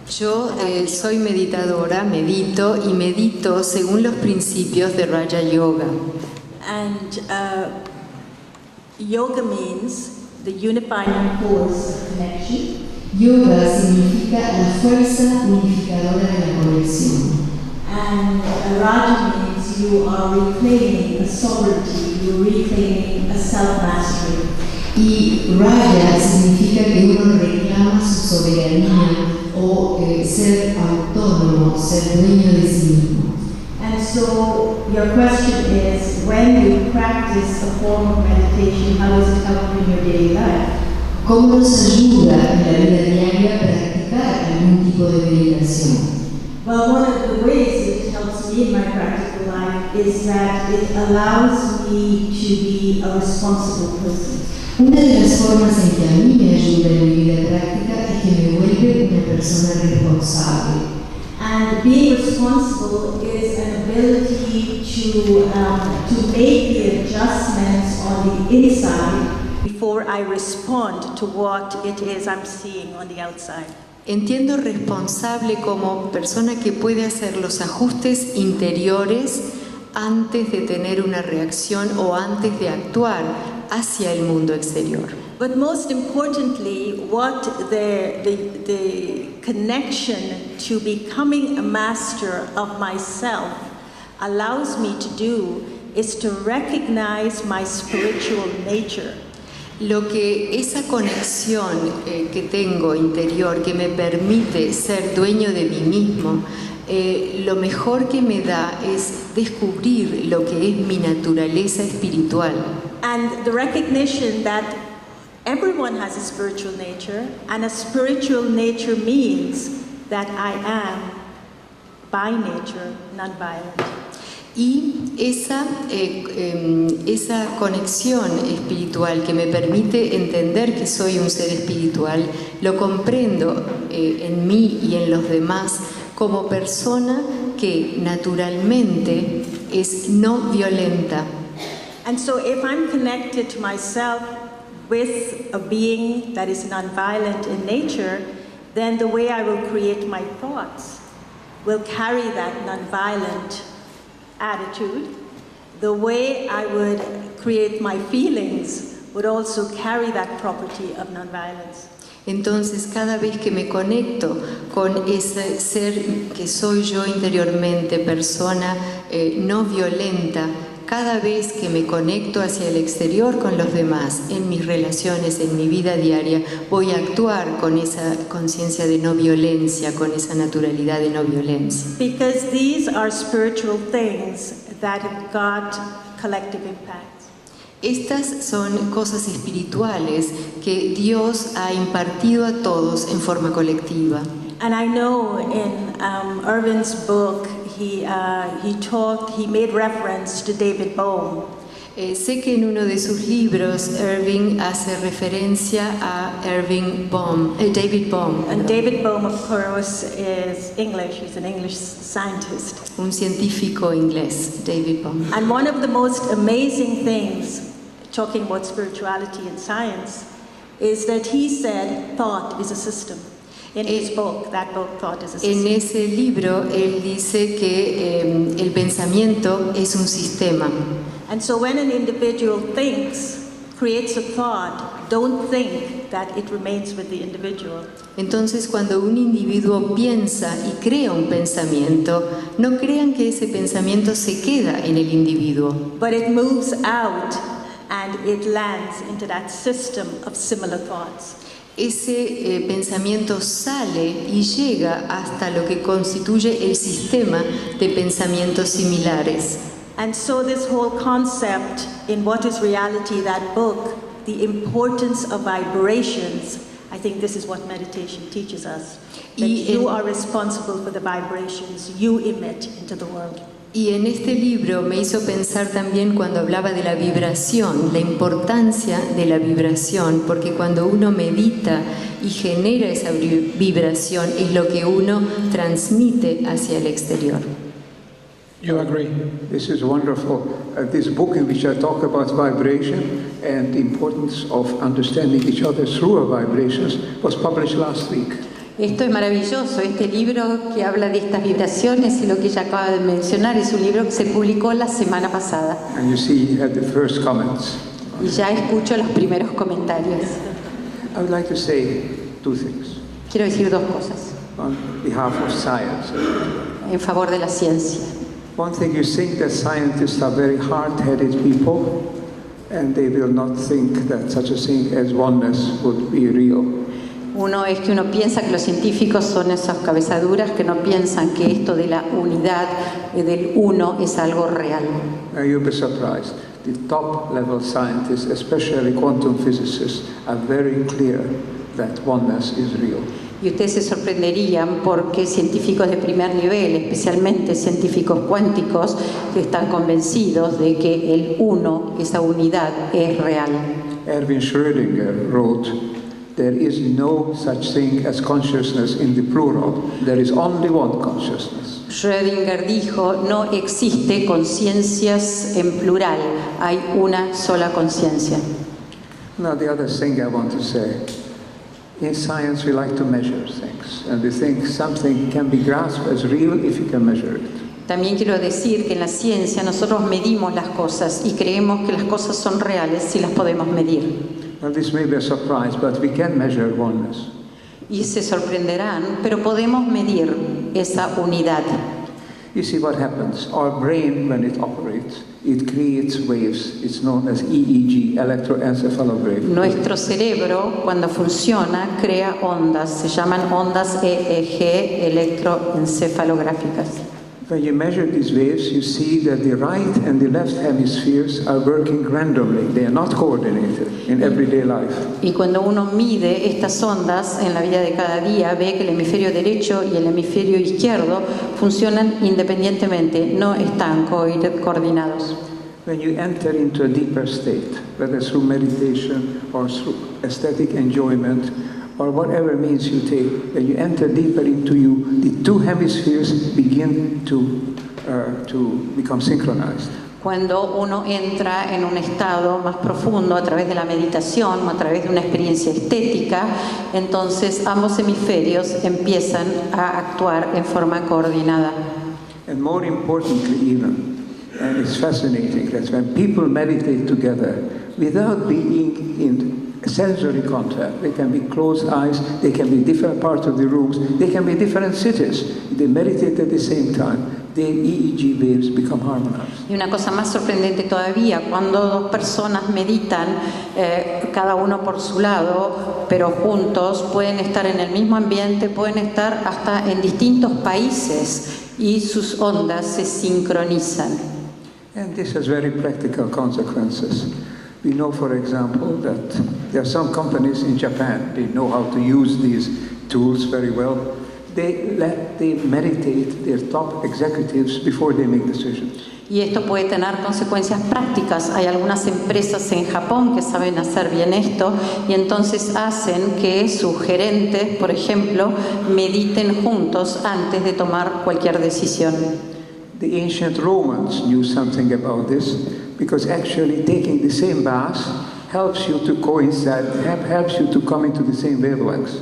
S5: Yo soy meditadora, medito y medito según los principios de Raja Yoga.
S4: And yoga means the unifying force of connection.
S5: Yoga significa la fuerza unificadora de la conexión.
S4: And Raja means you are reclaiming a sovereignty, you're reclaiming a self-mastery.
S5: Y Raja significa que uno reclama su soberanía o ser autónomo, ser dueño de sí mismo.
S4: And so your question is, when you practice a form of meditation, how does it help you in your daily life?
S5: ¿Cómo nos ayuda en la vida diaria a practicar algún tipo de meditación?
S4: Well, one of the ways it helps me in my practical life is that it allows me to be a responsible person.
S5: Una de las formas en que a mí me ayuda en mi vida práctica es que me vuelve una persona responsable.
S4: And being responsible is an ability to make the adjustments on the inside before I respond to what it is I'm seeing on the outside.
S5: Entiendo responsable como persona que puede hacer los ajustes interiores antes de tener una reacción o antes de actuar hacia el mundo exterior.
S4: But most importantly, what the connection to becoming a master of myself allows me to do is to recognize my spiritual nature.
S5: Lo que esa conexión que tengo interior, que me permite ser dueño de mí mismo, lo mejor que me da es descubrir lo que es mi naturaleza espiritual.
S4: And the recognition that everyone has a spiritual nature, and a spiritual nature means that I am, by nature, non-violent.
S5: Y esa conexión espiritual que me permite entender que soy un ser espiritual, lo comprendo en mí y en los demás como persona que naturalmente es no violenta.
S4: And so if I'm connected to myself with a being that is non-violent in nature, then the way I will create my thoughts will carry that non-violent attitude. The way I would create my feelings would also carry that property of non-violence.
S5: Entonces, cada vez que me conecto con ese ser que soy yo interiormente, persona no violenta, cada vez que me conecto hacia el exterior con los demás, en mis relaciones, en mi vida diaria, voy a actuar con esa conciencia de no violencia, con esa naturalidad de no violencia.
S4: Because these are spiritual things that have got collective impact.
S5: Estas son cosas espirituales que Dios ha impartido a todos en forma colectiva.
S4: And I know in Irvin's book, he made reference to David Bohm.
S5: Sé que en uno de sus libros Irving hace referencia a David Bohm.
S4: And David Bohm, of course, is English. He's an English scientist.
S5: Un científico inglés, David Bohm.
S4: And one of the most amazing things, talking about spirituality and science, is that he said thought is a system. In his book, that book, Thought is a System.
S5: En ese libro, él dice que el pensamiento es un sistema.
S4: And so when an individual thinks, creates a thought, don't think that it remains with the individual.
S5: Entonces, cuando un individuo piensa y crea un pensamiento, no crean que ese pensamiento se queda en el individuo.
S4: But it moves out and it lands into that system of similar thoughts.
S5: Ese pensamiento sale y llega hasta lo que constituye el sistema de pensamientos similares.
S4: And so this whole concept in What is Reality, that book, the importance of vibrations, I think this is what meditation teaches us. That you are responsible for the vibrations you emit into the world.
S5: Y en este libro me hizo pensar también cuando hablaba de la vibración, la importancia de la vibración, porque cuando uno medita y genera esa vibración es lo que uno transmite hacia el exterior.
S3: You agree?
S6: This is wonderful. This book in which I talk about vibration and the importance of understanding each other through our vibrations was published last week.
S1: Esto es maravilloso. Este libro que habla de estas vibraciones y lo que ella acaba de mencionar es un libro que se publicó la semana pasada.
S6: And you see, you have the first comments.
S1: Y ya escucho los primeros comentarios.
S6: I would like to say two things.
S1: Quiero decir dos cosas
S6: On behalf of science.
S1: en favor de la ciencia.
S6: One thing, you think that scientists are very hard-headed people, and they will not think that such a thing as oneness would be real.
S1: Uno es que uno piensa que los científicos son esas cabezaduras que no piensan que esto de la unidad, del uno, es algo real.
S6: You'll be surprised. The top-level scientists, especially quantum physicists, are very clear that oneness is real.
S1: Y ustedes se sorprenderían porque científicos de primer nivel, especialmente científicos cuánticos, que están convencidos de que el uno, esa unidad, es real.
S6: Erwin Schrödinger wrote, "There is no such thing as consciousness in the plural. There is only one consciousness."
S1: Schrödinger dijo, no existe conciencias en plural, hay una sola conciencia.
S6: Now the other thing I want to say, in science we like to measure things, and we think something can be grasped as real if you can measure it.
S1: También quiero decir que en la ciencia nosotros medimos las cosas y creemos que las cosas son reales si las podemos medir.
S6: Well, this may be a surprise, but we can measure oneness.
S1: Y se sorprenderán, pero podemos medir esa unidad.
S6: You see what happens. Our brain, when it operates, it creates waves. It's known as EEG, electroencephalography.
S1: Nuestro cerebro, cuando funciona, crea ondas. Se llaman ondas EEG, electroencefalográficas.
S6: When you measure these waves, you see that the right and the left hemispheres are working randomly. They are not coordinated in everyday life.
S1: Y cuando uno mide estas ondas en la vida de cada día, ve que el hemisferio derecho y el hemisferio izquierdo funcionan independientemente, no están coordinados.
S6: When you enter into a deeper state, whether through meditation or through aesthetic enjoyment, or whatever means you take, when you enter deeper into you, the two hemispheres begin to become synchronized.
S1: Cuando uno entra en un estado más profundo a través de la meditación o a través de una experiencia estética, entonces ambos hemisferios empiezan a actuar en forma coordinada.
S6: And more importantly even, and it's fascinating that when people meditate together, without being in sensory contact, they can be closed eyes, they can be different parts of the rooms, they can be different cities. They meditate at the same time. The EEG waves become harmonized.
S1: Y una cosa más sorprendente todavía, cuando dos personas meditan, cada uno por su lado, pero juntos, pueden estar en el mismo ambiente, pueden estar hasta en distintos países y sus ondas se sincronizan.
S6: And this has very practical consequences. We know, for example, that there are some companies in Japan, they know how to use these tools very well. They meditate their top executives before they make decisions.
S1: Y esto puede tener consecuencias prácticas. Hay algunas empresas en Japón que saben hacer bien esto y entonces hacen que sus gerentes, por ejemplo, mediten juntos antes de tomar cualquier decisión.
S6: The ancient Romans knew something about this because actually taking the same bath helps you to coincide, helps you to come into the same wavelengths.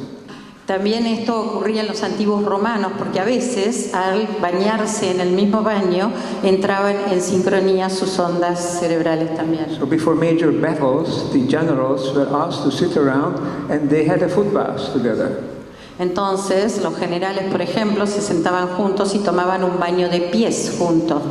S1: También esto ocurría en los antiguos romanos, porque a veces al bañarse en el mismo baño entraban en sincronía sus ondas cerebrales también.
S6: So before major battles, the generals were asked to sit around and they had a foot bath together.
S1: Entonces, los generales, por ejemplo, se sentaban juntos y tomaban un baño de pies juntos.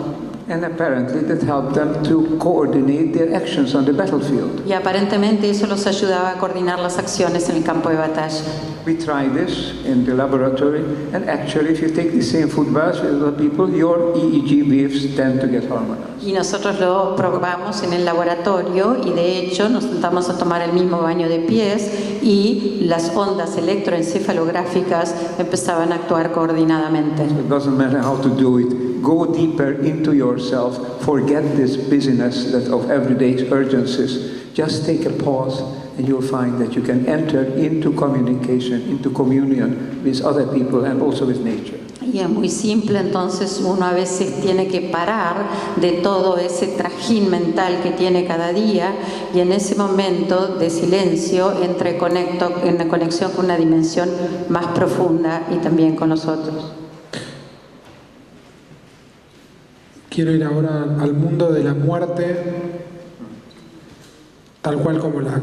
S6: And apparently that helped them to coordinate their actions on the battlefield.
S1: Y aparentemente eso los ayudaba a coordinar las acciones en el campo de batalla.
S6: We tried this in the laboratory, and actually if you take the same foot bath with other people, your EEG waves tend to get harmonized.
S1: Y nosotros lo probamos en el laboratorio y de hecho nos sentamos a tomar el mismo baño de pies y las ondas electroencefalográficas empezaban a actuar coordinadamente.
S6: So it doesn't matter how to do it. Go deeper into yourself. Forget this busyness of everyday urgencies. Just take a pause and you'll find that you can enter into communication, into communion with other people and also with nature.
S1: Y es muy simple, entonces uno a veces tiene que parar de todo ese trajín mental que tiene cada día y en ese momento de silencio en la conexión con una dimensión más profunda y también con los otros.
S3: Quiero ir ahora al mundo de la muerte, tal cual como la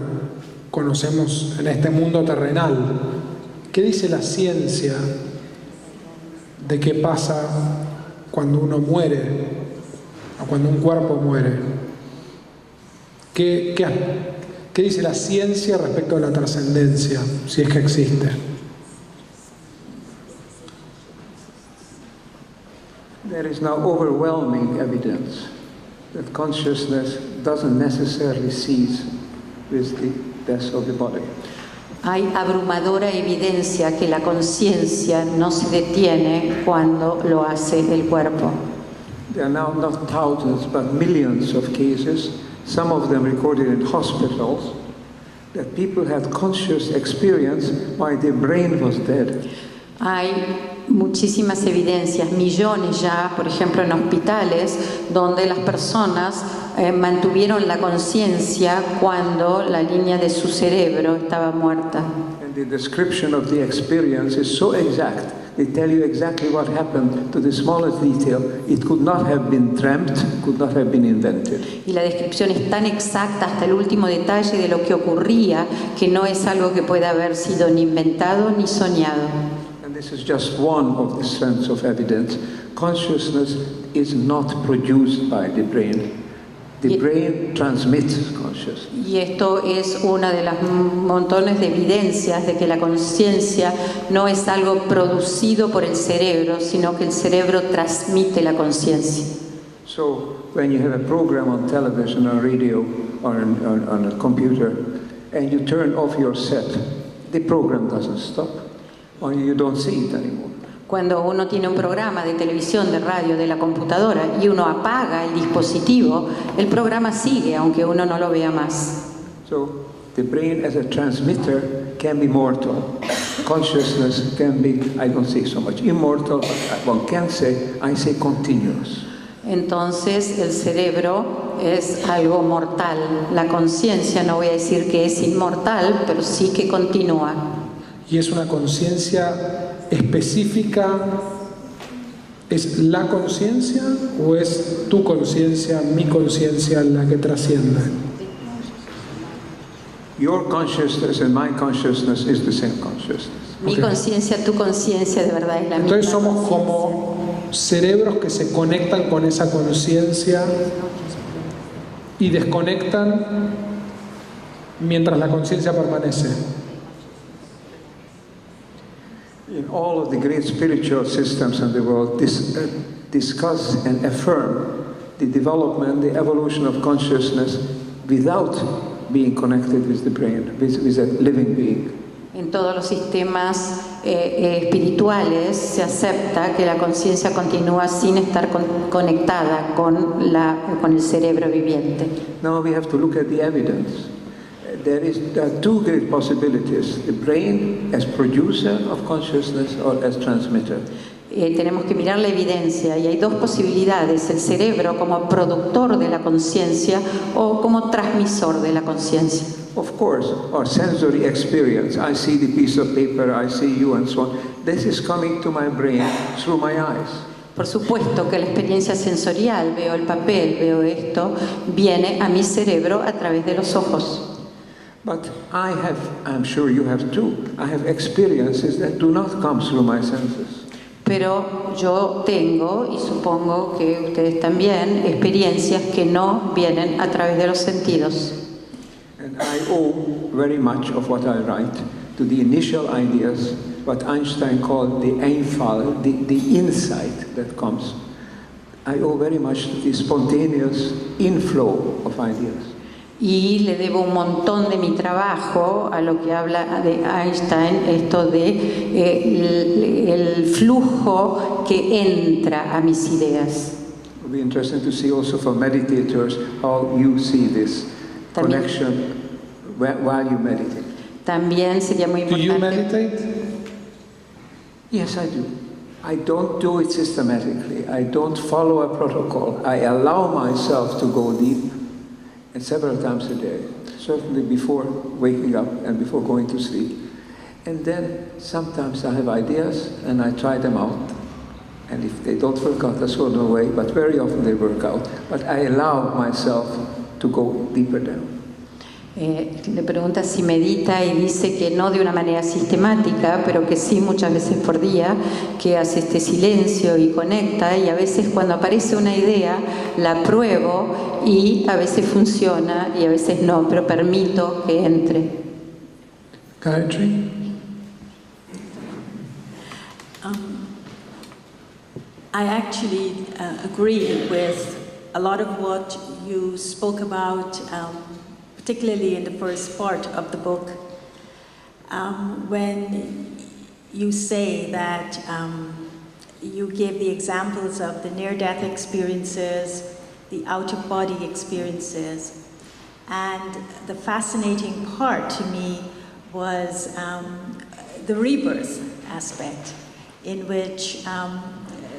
S3: conocemos en este mundo terrenal. ¿Qué dice la ciencia de qué pasa cuando uno muere o cuando un cuerpo muere? ¿Qué dice la ciencia respecto a la trascendencia, si es que existe?
S6: There is now overwhelming evidence that consciousness doesn't necessarily cease with the death of the body.
S1: Hay abrumadora evidencia que la conciencia no se detiene cuando lo hace el cuerpo.
S6: There are now not thousands but millions of cases, some of them recorded in hospitals, that people had conscious experience while their brain was dead.
S1: Hay muchísimas evidencias, millones ya, por ejemplo, en hospitales, donde las personas mantuvieron la conciencia cuando la línea de su cerebro estaba muerta.
S6: And the description of the experience is so exact. They tell you exactly what happened to the smallest detail. It could not have been dreamt, could not have been invented.
S1: Y la descripción es tan exacta hasta el último detalle de lo que ocurría que no es algo que pueda haber sido ni inventado ni soñado.
S6: This is just one of the strands of evidence. Consciousness is not produced by the brain. The brain transmits consciousness.
S1: Y esto es una de las montones de evidencias de que la conciencia no es algo producido por el cerebro, sino que el cerebro transmite la conciencia.
S6: So when you have a program on television or radio or on a computer and you turn off your set, the program doesn't stop or you don't see it anymore.
S1: Cuando uno tiene un programa de televisión, de radio, de la computadora y uno apaga el dispositivo, el programa sigue aunque uno no lo vea más.
S6: So the brain as a transmitter can be mortal. Consciousness can be, I don't say so much immortal, but one can say, I say continuous.
S1: Entonces el cerebro es algo mortal. La conciencia no voy a decir que es inmortal, pero sí que continúa.
S3: Y es una conciencia específica. ¿Es la conciencia o es tu conciencia, mi conciencia la que trasciende?
S6: Your consciousness and my consciousness is the same consciousness.
S1: Mi conciencia, tu conciencia, de verdad es la misma.
S3: Entonces somos como cerebros que se conectan con esa conciencia y desconectan mientras la conciencia permanece.
S6: In all of the great spiritual systems in the world, discuss and affirm the development, the evolution of consciousness without being connected with the brain, with a living being.
S1: En todos los sistemas espirituales se acepta que la conciencia continúa sin estar conectada con el cerebro viviente.
S6: Now we have to look at the evidence. There are two great possibilities: the brain as producer of consciousness or as transmitter.
S1: Tenemos que mirar la evidencia y hay dos posibilidades: el cerebro como productor de la conciencia o como transmisor de la conciencia.
S6: Of course, our sensory experience, I see the piece of paper, I see you and so on, this is coming to my brain through my eyes.
S1: Por supuesto que la experiencia sensorial, veo el papel, veo esto, viene a mi cerebro a través de los ojos.
S6: But I'm sure you have too, I have experiences that do not come through my senses.
S1: Pero yo tengo, y supongo que ustedes también, experiencias que no vienen a través de los sentidos.
S6: And I owe very much of what I write to the initial ideas, what Einstein called the Einfall, the insight that comes. I owe very much to the spontaneous inflow of ideas.
S1: Y le debo un montón de mi trabajo a lo que habla de Einstein, esto de el flujo que entra a mis ideas.
S6: It will be interesting to see also for meditators how you see this connection while you meditate.
S1: También sería muy
S3: Do you
S1: importante.
S3: meditate?
S6: Yes, I do. I don't do it systematically. I don't follow a protocol. I allow myself to go deep. And several times a day, certainly before waking up and before going to sleep. And then sometimes I have ideas and I try them out. And if they don't work out, that's no way, but very often they work out. But I allow myself to go deeper down.
S1: Le pregunta si medita y dice que no de una manera sistemática, pero que sí muchas veces por día, que hace este silencio y conecta, y a veces cuando aparece una idea la pruebo y a veces funciona y a veces no, pero permito que entre.
S3: Gayatri?
S4: I actually agree with a lot of what you spoke about, particularly in the first part of the book, when you say that you give the examples of the near-death experiences, the out-of-body experiences, and the fascinating part to me was the rebirth aspect, in which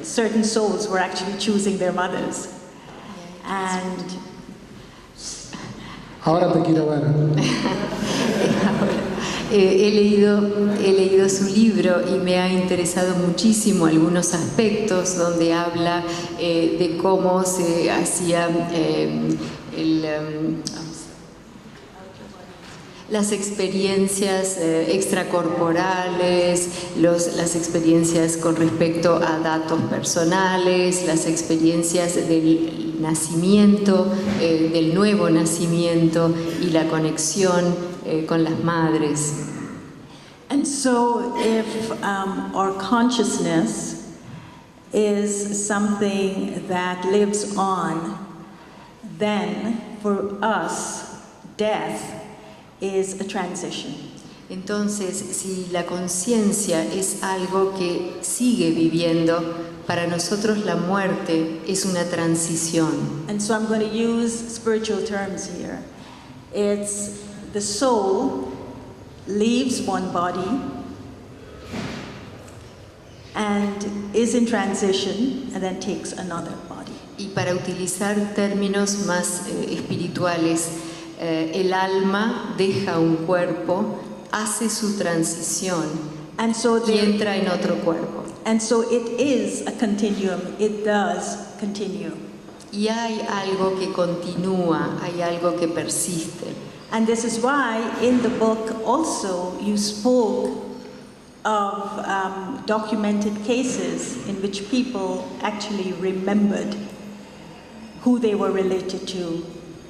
S4: certain souls were actually choosing their mothers. And
S3: Ahora te quiero ver.
S5: He leído su libro y me ha interesado muchísimo algunos aspectos donde habla de cómo se hacía las experiencias extracorporales, las experiencias con respecto a datos personales, las experiencias del nacimiento, del nuevo nacimiento y la conexión con las madres.
S4: And so if our consciousness is something that lives on, then for us, death is a transition.
S5: Entonces, si la conciencia es algo que sigue viviendo, para nosotros la muerte es una transición.
S4: And so I'm going to use spiritual terms here. It's the soul leaves one body and is in transition and then takes another body.
S5: Y para utilizar términos más espirituales, el alma deja un cuerpo, hace su transición
S4: And so
S5: y entra en otro cuerpo.
S4: And so it is a continuum. It does continue.
S5: Y hay algo que continúa, hay algo que persiste.
S4: And this is why in the book also you spoke of documented cases in which people actually remembered who they were related to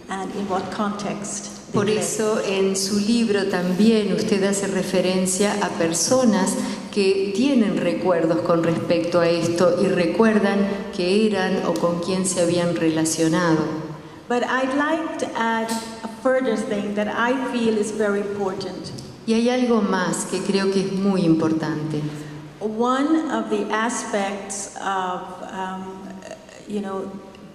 S4: and in what context.
S5: Por eso en su libro también usted hace referencia a personas que tienen recuerdos con respecto a esto y recuerdan que eran o con quién se habían relacionado.
S4: But I'd like to add a further thing that I feel is very important.
S5: Y hay algo más que creo que es muy importante.
S4: One of the aspects of,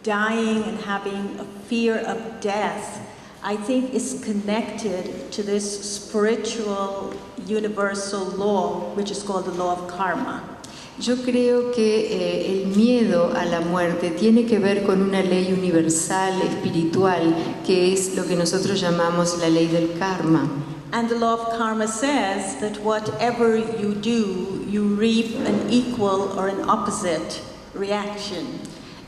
S4: dying and having a fear of death, I think is connected to this spiritual universal law, which is called the law of karma.
S5: Yo creo que el miedo a la muerte tiene que ver con una ley universal, espiritual, que es lo que nosotros llamamos la ley del karma.
S4: And the law of karma says that whatever you do, you reap an equal or an opposite reaction.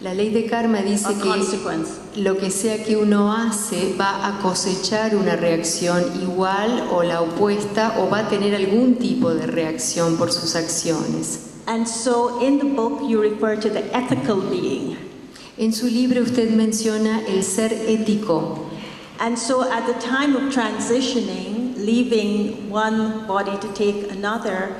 S5: La ley de karma dice que lo que sea que uno hace va a cosechar una reacción igual o la opuesta o va a tener algún tipo de reacción por sus acciones.
S4: And so in the book you refer to the ethical being.
S5: En su libro usted menciona el ser ético.
S4: And so at the time of transitioning, leaving one body to take another,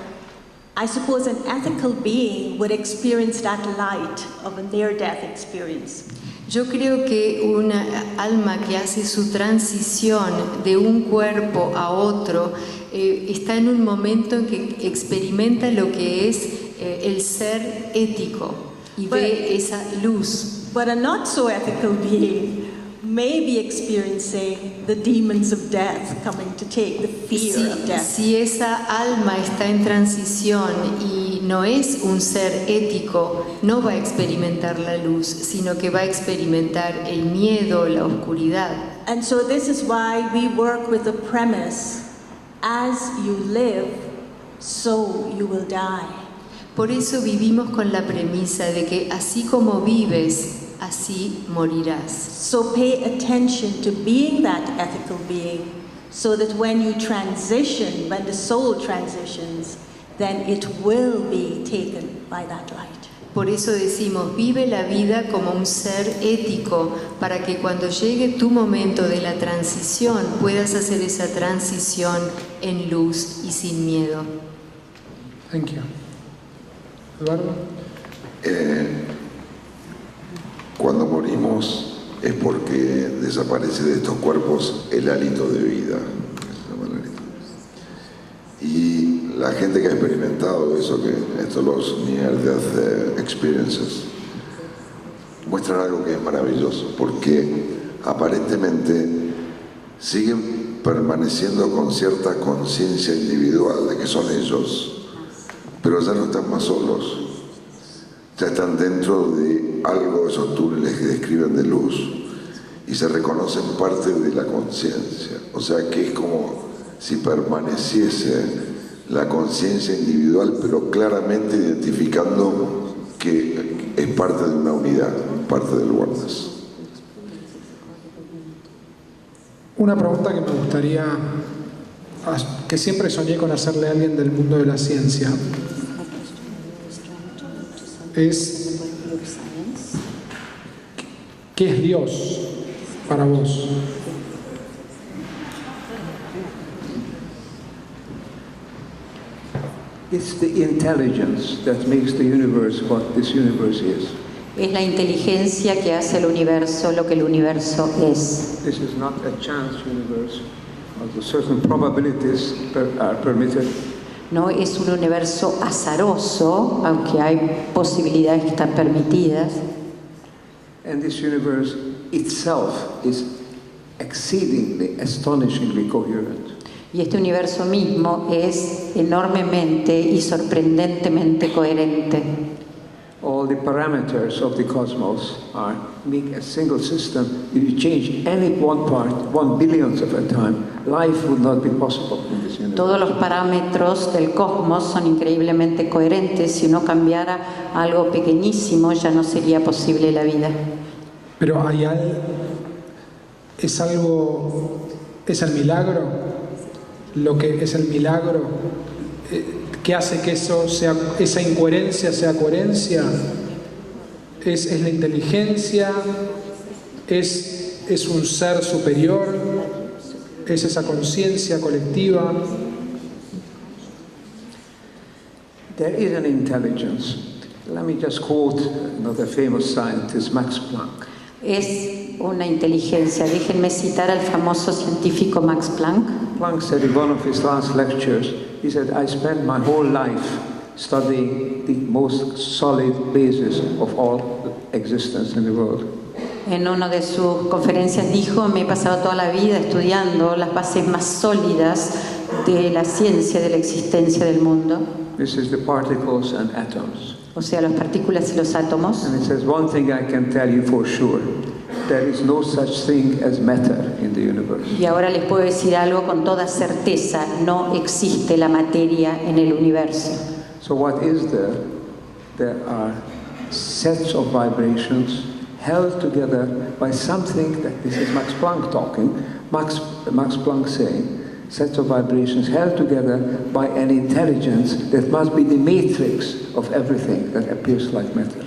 S4: I suppose an ethical being would experience that light of a near-death experience.
S5: Yo creo que una alma que hace su transición de un cuerpo a otro está en un momento en que experimenta lo que es el ser ético y ve esa luz.
S4: But a not so ethical being may be experiencing the demons of death coming to take the fear of death.
S5: Si esa alma está en transición y no es un ser ético, no va a experimentar la luz, sino que va a experimentar el miedo, la oscuridad.
S4: And so this is why we work with the premise, as you live, so you will die.
S5: Por eso vivimos con la premisa de que así como vives, así morirás.
S4: So pay attention to being that ethical being, so that when you transition, when the soul transitions, then it will be taken by that light.
S5: Por eso decimos, vive la vida como un ser ético, para que cuando llegue tu momento de la transición, puedas hacer esa transición en luz y sin miedo.
S3: Thank you. Eduardo.
S7: Cuando morimos es porque desaparece de estos cuerpos el hálito de vida. Y la gente que ha experimentado eso, que estos los Near Death Experiences, muestran algo que es maravilloso, porque aparentemente siguen permaneciendo con cierta conciencia individual de que son ellos, pero ya no están más solos, ya están dentro de algo, esos túneles que describen de luz, y se reconocen parte de la conciencia. O sea que es como si permaneciese la conciencia individual, pero claramente identificando que es parte de una unidad, parte del oneness.
S3: Una pregunta que me gustaría, que siempre soñé con hacerle a alguien del mundo de la ciencia, es ¿Qué es Dios para vos?
S6: It's the intelligence that makes the universe what this universe is.
S1: Es la inteligencia que hace el universo lo que el universo es.
S6: This is not a chance universe, although certain probabilities are permitted.
S1: No es un universo azaroso, aunque hay posibilidades que están permitidas.
S6: And this universe itself is exceedingly, astonishingly coherent.
S1: Y este universo mismo es enormemente y sorprendentemente coherente.
S6: All the parameters of the cosmos make a single system. If you change any one part, 1/1000th of a time, life would not be possible in this universe.
S1: Todos los parámetros del cosmos son increíblemente coherentes. Si uno cambiara algo pequeñísimo, ya no sería posible la vida.
S3: Pero hay algo, es el milagro, lo que es el milagro, que hace que esa incoherencia sea coherencia, es la inteligencia, es un ser superior, es esa conciencia colectiva.
S6: There is an intelligence. Let me just quote another famous scientist, Max Planck.
S1: Es una inteligencia. Déjenme citar al famoso científico Max Planck.
S6: Planck said in one of his last lectures, he said, I spent my whole life studying the most solid basis of all existence in the world.
S1: En una de sus conferencias dijo, me he pasado toda la vida estudiando las bases más sólidas de la ciencia, de la existencia del mundo.
S6: This is the particles and atoms.
S1: O sea, las partículas y los átomos.
S6: And it says, one thing I can tell you for sure, there is no such thing as matter in the universe.
S1: Y ahora les puedo decir algo con toda certeza, no existe la materia en el universo.
S6: So what is there? There are sets of vibrations held together by something that, this is Max Planck talking, Max Planck saying, sets of vibrations held together by an intelligence that must be the matrix of everything that appears like matter.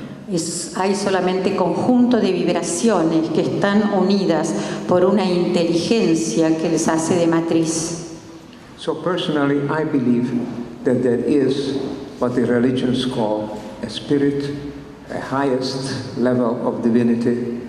S1: Hay solamente conjunto de vibraciones que están unidas por una inteligencia que les hace de matriz.
S6: So personally, I believe that there is what the religions call a spirit, a highest level of divinity,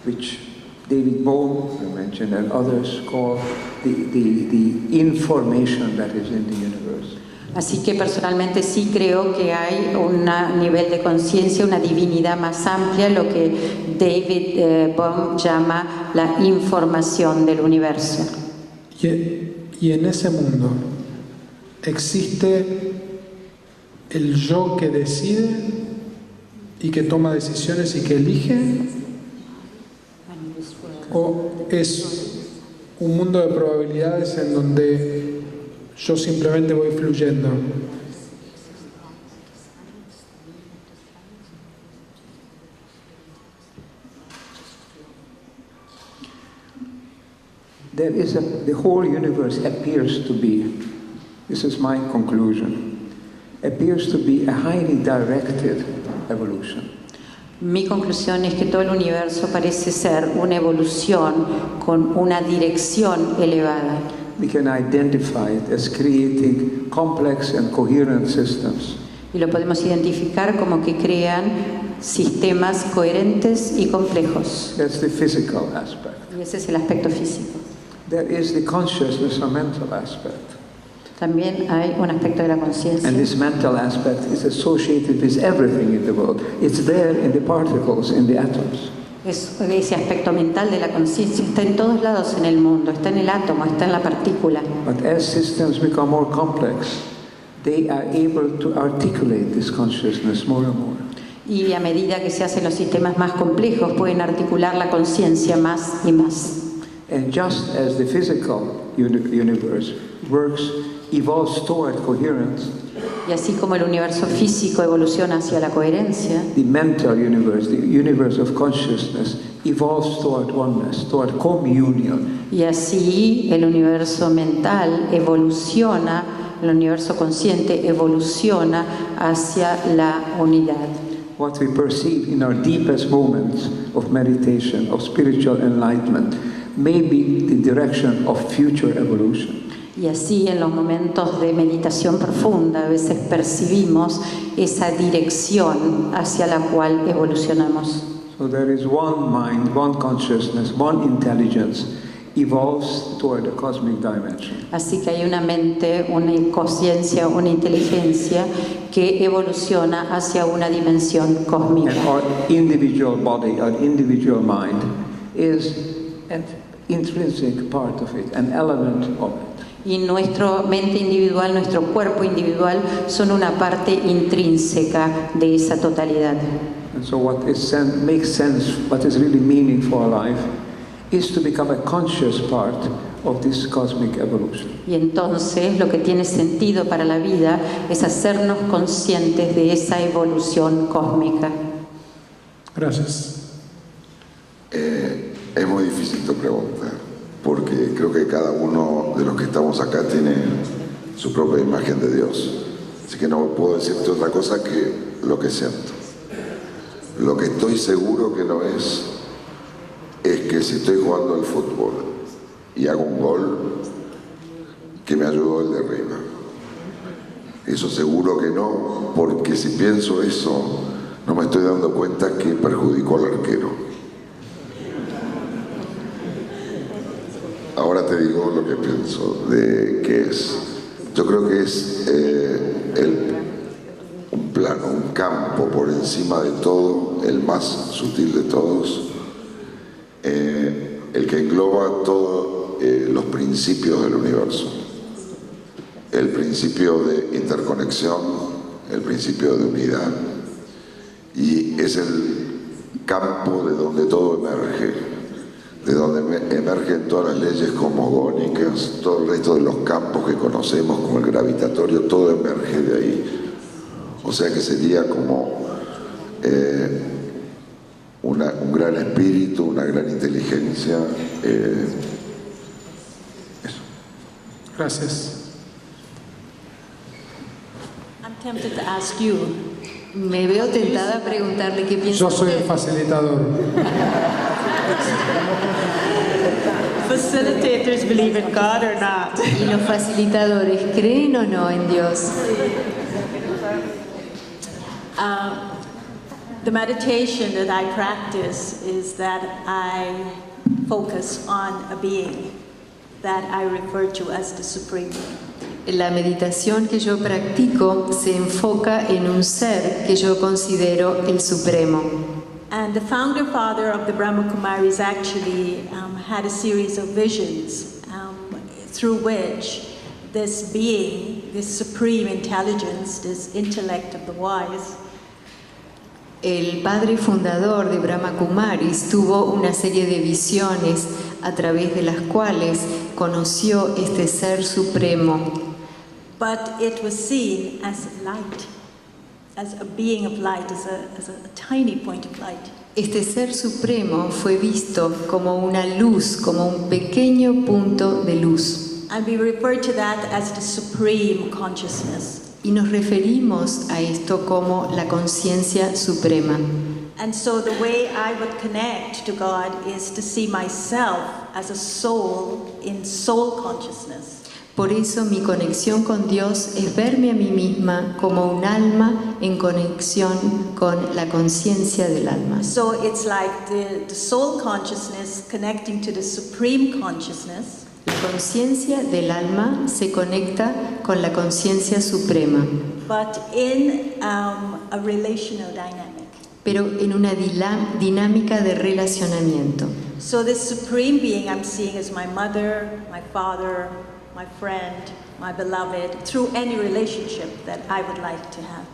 S6: which David Bohm mentioned and others call the information that is in the universe.
S1: Así que personalmente sí creo que hay un nivel de conciencia, una divinidad más amplia, lo que David Bohm llama la información del universo.
S3: Y en ese mundo existe el yo que decide y que toma decisiones y que elige, o es un mundo de probabilidades en donde yo simplemente voy fluyendo.
S6: The whole universe appears to be, this is my conclusion, appears to be a highly directed evolution.
S1: Mi conclusión es que todo el universo parece ser una evolución con una dirección elevada.
S6: We can identify it as creating complex and coherent systems.
S1: Y lo podemos identificar como que crean sistemas coherentes y complejos.
S6: That's the physical aspect.
S1: Y ese es el aspecto físico.
S6: There is the consciousness or mental aspect.
S1: También hay un aspecto de la conciencia.
S6: And this mental aspect is associated with everything in the world. It's there in the particles, in the atoms.
S1: Ese aspecto mental de la conciencia está en todos lados en el mundo, está en el átomo, está en la partícula.
S6: But as systems become more complex, they are able to articulate this consciousness more and more.
S1: Y a medida que se hacen los sistemas más complejos, pueden articular la conciencia más y más.
S6: And just as the physical universe evolves toward coherence,
S1: y así como el universo físico evoluciona hacia la coherencia,
S6: the mental universe, the universe of consciousness, evolves toward oneness, toward communion.
S1: Y así el universo mental evoluciona, el universo consciente evoluciona hacia la unidad.
S6: what we perceive in our deepest moments of meditation, of spiritual enlightenment, may be the direction of future evolution.
S1: Y así en los momentos de meditación profunda a veces percibimos esa dirección hacia la cual evolucionamos.
S6: So there is one mind, one consciousness, one intelligence evolves toward a cosmic dimension.
S1: Así que hay una mente, una conciencia, una inteligencia que evoluciona hacia una dimensión cósmica.
S6: And our individual body, our individual mind is an intrinsic part of it, an element of it.
S1: Y nuestra mente individual, nuestro cuerpo individual son una parte intrínseca de esa totalidad.
S6: And so what makes sense, what is really meaning for our life, is to become a conscious part of this cosmic evolution.
S1: Y entonces lo que tiene sentido para la vida es hacernos conscientes de esa evolución cósmica.
S3: Gracias.
S7: Es muy difícil tu pregunta, porque creo que cada uno de los que estamos acá tiene su propia imagen de Dios. Así que no puedo decirte otra cosa que lo que siento. Lo que estoy seguro que no es que si estoy jugando al fútbol y hago un gol, que me ayudó el de arriba. Eso seguro que no, porque si pienso eso, no me estoy dando cuenta que perjudicó al arquero. Ahora te digo lo que pienso de qué es. Yo creo que es un plano, un campo por encima de todo, el más sutil de todos, el que engloba todos los principios del universo. El principio de interconexión, el principio de unidad. Y es el campo de donde todo emerge, de donde emergen todas las leyes cosmogónicas, todo el resto de los campos que conocemos como el gravitatorio, todo emerge de ahí. O sea que sería como un gran espíritu, una gran inteligencia. Eso.
S3: Gracias.
S4: I'm tempted to ask you.
S5: Me veo tentada a preguntarle qué piensa
S3: Yo soy el
S5: usted.
S3: facilitador.
S4: Facilitators believe in God or not?
S5: ¿Y los facilitadores creen o no en Dios?
S4: The meditation that I practice is that I focus on a being that I refer to as the Supreme Being.
S5: La meditación que yo practico se enfoca en un ser que yo considero el Supremo.
S4: And the founder father of the Brahma Kumaris actually had a series of visions through which this being, this supreme intelligence, this intellect of the wise,
S5: El padre fundador de Brahma Kumaris tuvo una serie de visiones a través de las cuales conoció este ser supremo.
S4: but it was seen as light, as a being of light, as a tiny point of light.
S5: Este ser supremo fue visto como una luz, como un pequeño punto de luz.
S4: And we refer to that as the supreme consciousness.
S5: Y nos referimos a esto como la conciencia suprema.
S4: And so the way I would connect to God is to see myself as a soul in soul consciousness.
S5: Por eso mi conexión con Dios es verme a mí misma como un alma en conexión con la conciencia del alma.
S4: So it's like the soul consciousness connecting to the supreme consciousness.
S5: La conciencia del alma se conecta con la conciencia suprema,
S4: But in a relational dynamic.
S5: pero en una dinámica de relacionamiento.
S4: So this supreme being I'm seeing as my mother, my father, my friend, my beloved, through any relationship that I would like to have.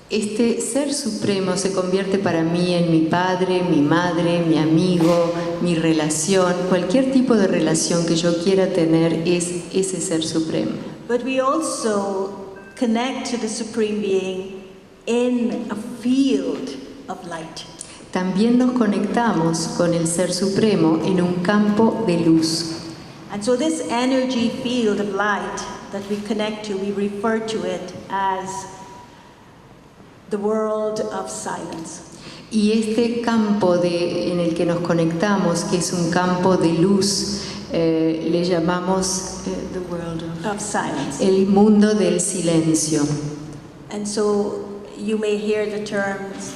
S5: Este ser supremo se convierte para mí en mi padre, mi madre, mi amigo, mi relación, cualquier tipo de relación que yo quiera tener es ese ser supremo.
S4: But we also connect to the supreme being in a field of light.
S5: También nos conectamos con el ser supremo en un campo de luz.
S4: And so this energy field of light that we connect to, we refer to it as the world of silence.
S5: Y este campo en el que nos conectamos, que es un campo de luz, le llamamos the world
S4: of silence.
S5: El mundo del silencio.
S4: And so you may hear the terms,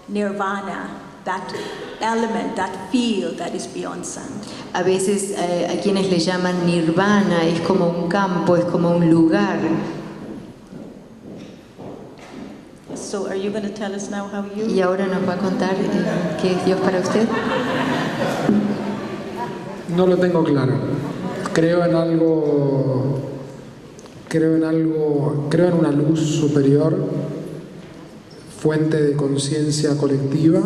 S4: nirvana, that element, that field that is beyond sound.
S5: A veces a quienes le llaman nirvana, es como un campo, es como un lugar.
S4: So are you going to tell us now how you...
S5: Y ahora nos va a contar qué es Dios para usted.
S3: No lo tengo claro. Creo en una luz superior, fuente de conciencia colectiva.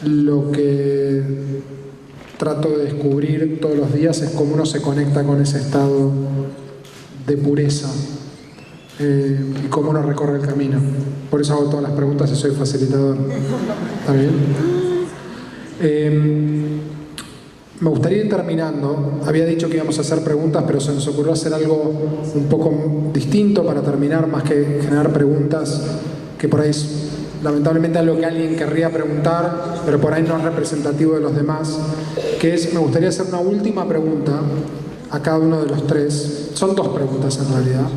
S3: Lo que trato de descubrir todos los días es cómo uno se conecta con ese estado de pureza y cómo uno recorre el camino. Por eso hago todas las preguntas y soy facilitador. ¿Está bien? Me gustaría ir terminando. Había dicho que íbamos a hacer preguntas, pero se nos ocurrió hacer algo un poco distinto para terminar, más que generar preguntas que por ahí es lamentablemente algo que alguien querría preguntar, pero por ahí no es representativo de los demás, que es, me gustaría hacer una última pregunta a cada uno de los tres. Son dos preguntas en realidad.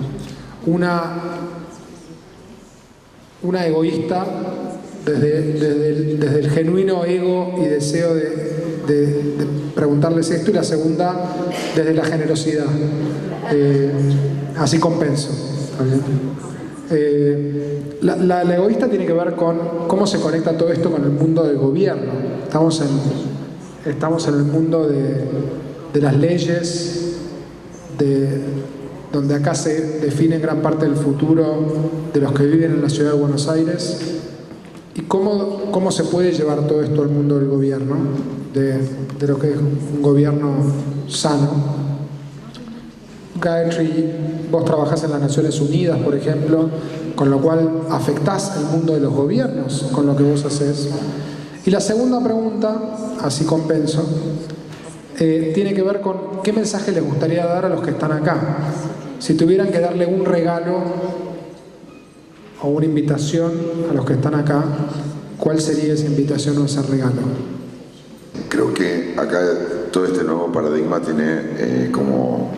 S3: Una egoísta, desde el genuino ego y deseo de preguntarles esto, y la segunda desde la generosidad. Así compenso. ¿Está bien? La egoísta tiene que ver con cómo se conecta todo esto con el mundo del gobierno. Estamos en el mundo de las leyes, donde acá se define gran parte del futuro de los que viven en la ciudad de Buenos Aires. ¿Y cómo se puede llevar todo esto al mundo del gobierno, de lo que es un gobierno sano? Gayatri, vos trabajás en las Naciones Unidas, por ejemplo, con lo cual afectás el mundo de los gobiernos con lo que vos haces. Y la segunda pregunta, así compenso, tiene que ver con qué mensaje les gustaría dar a los que están acá. Si tuvieran que darle un regalo o una invitación a los que están acá, ¿cuál sería esa invitación o ese regalo?
S7: Creo que acá todo este nuevo paradigma tiene como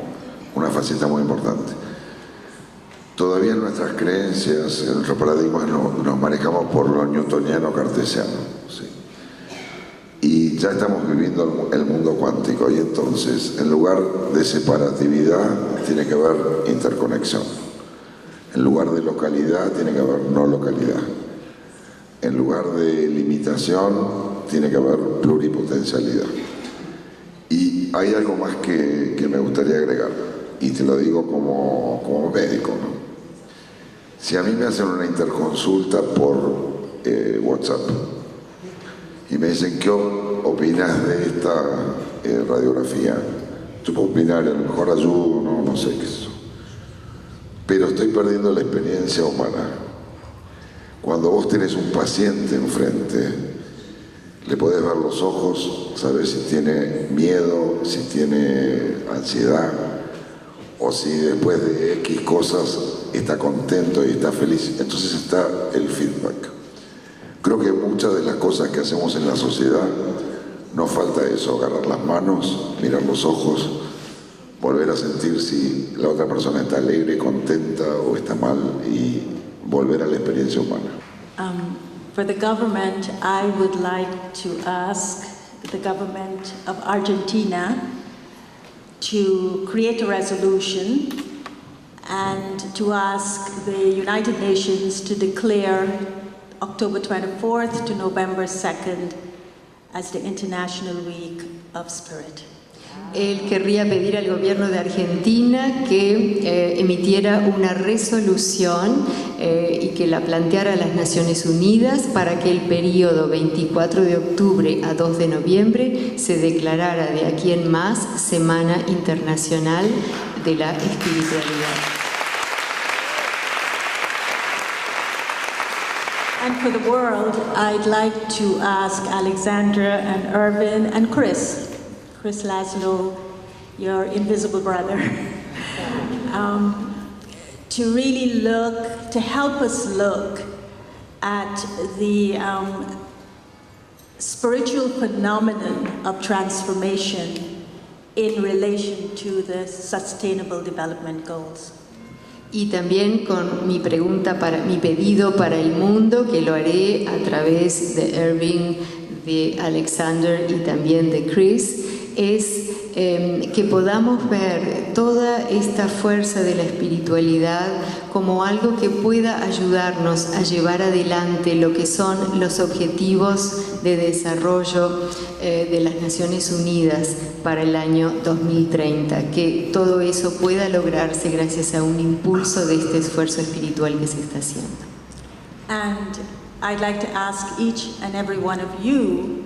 S7: una faceta muy importante. Todavía en nuestras creencias, en nuestros paradigmas, nos manejamos por lo newtoniano cartesiano, ¿sí? Y ya estamos viviendo el mundo cuántico, y entonces, en lugar de separatividad, tiene que haber interconexión. En lugar de localidad, tiene que haber no localidad. En lugar de limitación, tiene que haber pluripotencialidad. Y hay algo más que me gustaría agregar, y te lo digo como médico, ¿no? Si a mí me hacen una interconsulta por WhatsApp y me dicen, ¿qué opinas de esta radiografía? Yo puedo opinar, a lo mejor ayudo, no sé qué es eso. Pero estoy perdiendo la experiencia humana. Cuando vos tenés un paciente enfrente, le podés ver los ojos, sabés si tiene miedo, si tiene ansiedad, o si después de X cosas está contento y está feliz. Entonces está el feedback. Creo que muchas de las cosas que hacemos en la sociedad nos falta eso: agarrar las manos, mirar los ojos, volver a sentir si la otra persona está alegre, contenta o está mal, y volver a la experiencia humana.
S4: For the government, I would like to ask the government of Argentina to create a resolution and to ask the United Nations to declare October 24th to November 2nd as the International Week of Spirit.
S5: Él querría pedir al gobierno de Argentina que emitiera una resolución y que la planteara a las Naciones Unidas para que el periodo 24 de octubre a 2 de noviembre se declarara de aquí en más Semana Internacional de la Espiritualidad.
S4: And for the world, I'd like to ask Alexandra and Irvin and Chris Laszlo, your invisible brother, to really look, to help us look at the spiritual phenomenon of transformation in relation to the Sustainable Development Goals.
S5: Y también con mi pedido para el mundo, que lo haré a través de Irving, de Alexander y también de Chris, es que podamos ver toda esta fuerza de la espiritualidad como algo que pueda ayudarnos a llevar adelante lo que son los objetivos de desarrollo de las Naciones Unidas para el año 2030, que todo eso pueda lograrse gracias a un impulso de este esfuerzo espiritual que se está haciendo.
S4: And I'd like to ask each and every one of you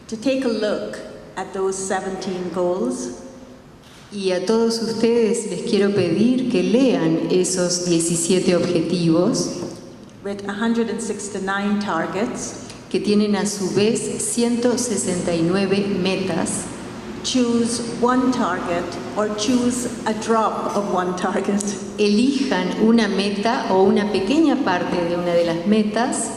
S4: to take a look at those 17 goals.
S5: Y a todos ustedes les quiero pedir que lean esos 17 objetivos
S4: with 169 targets.
S5: Que tienen a su vez 169 metas.
S4: Choose one target or choose a drop of one target.
S5: Elijan una meta o una pequeña parte de una de las metas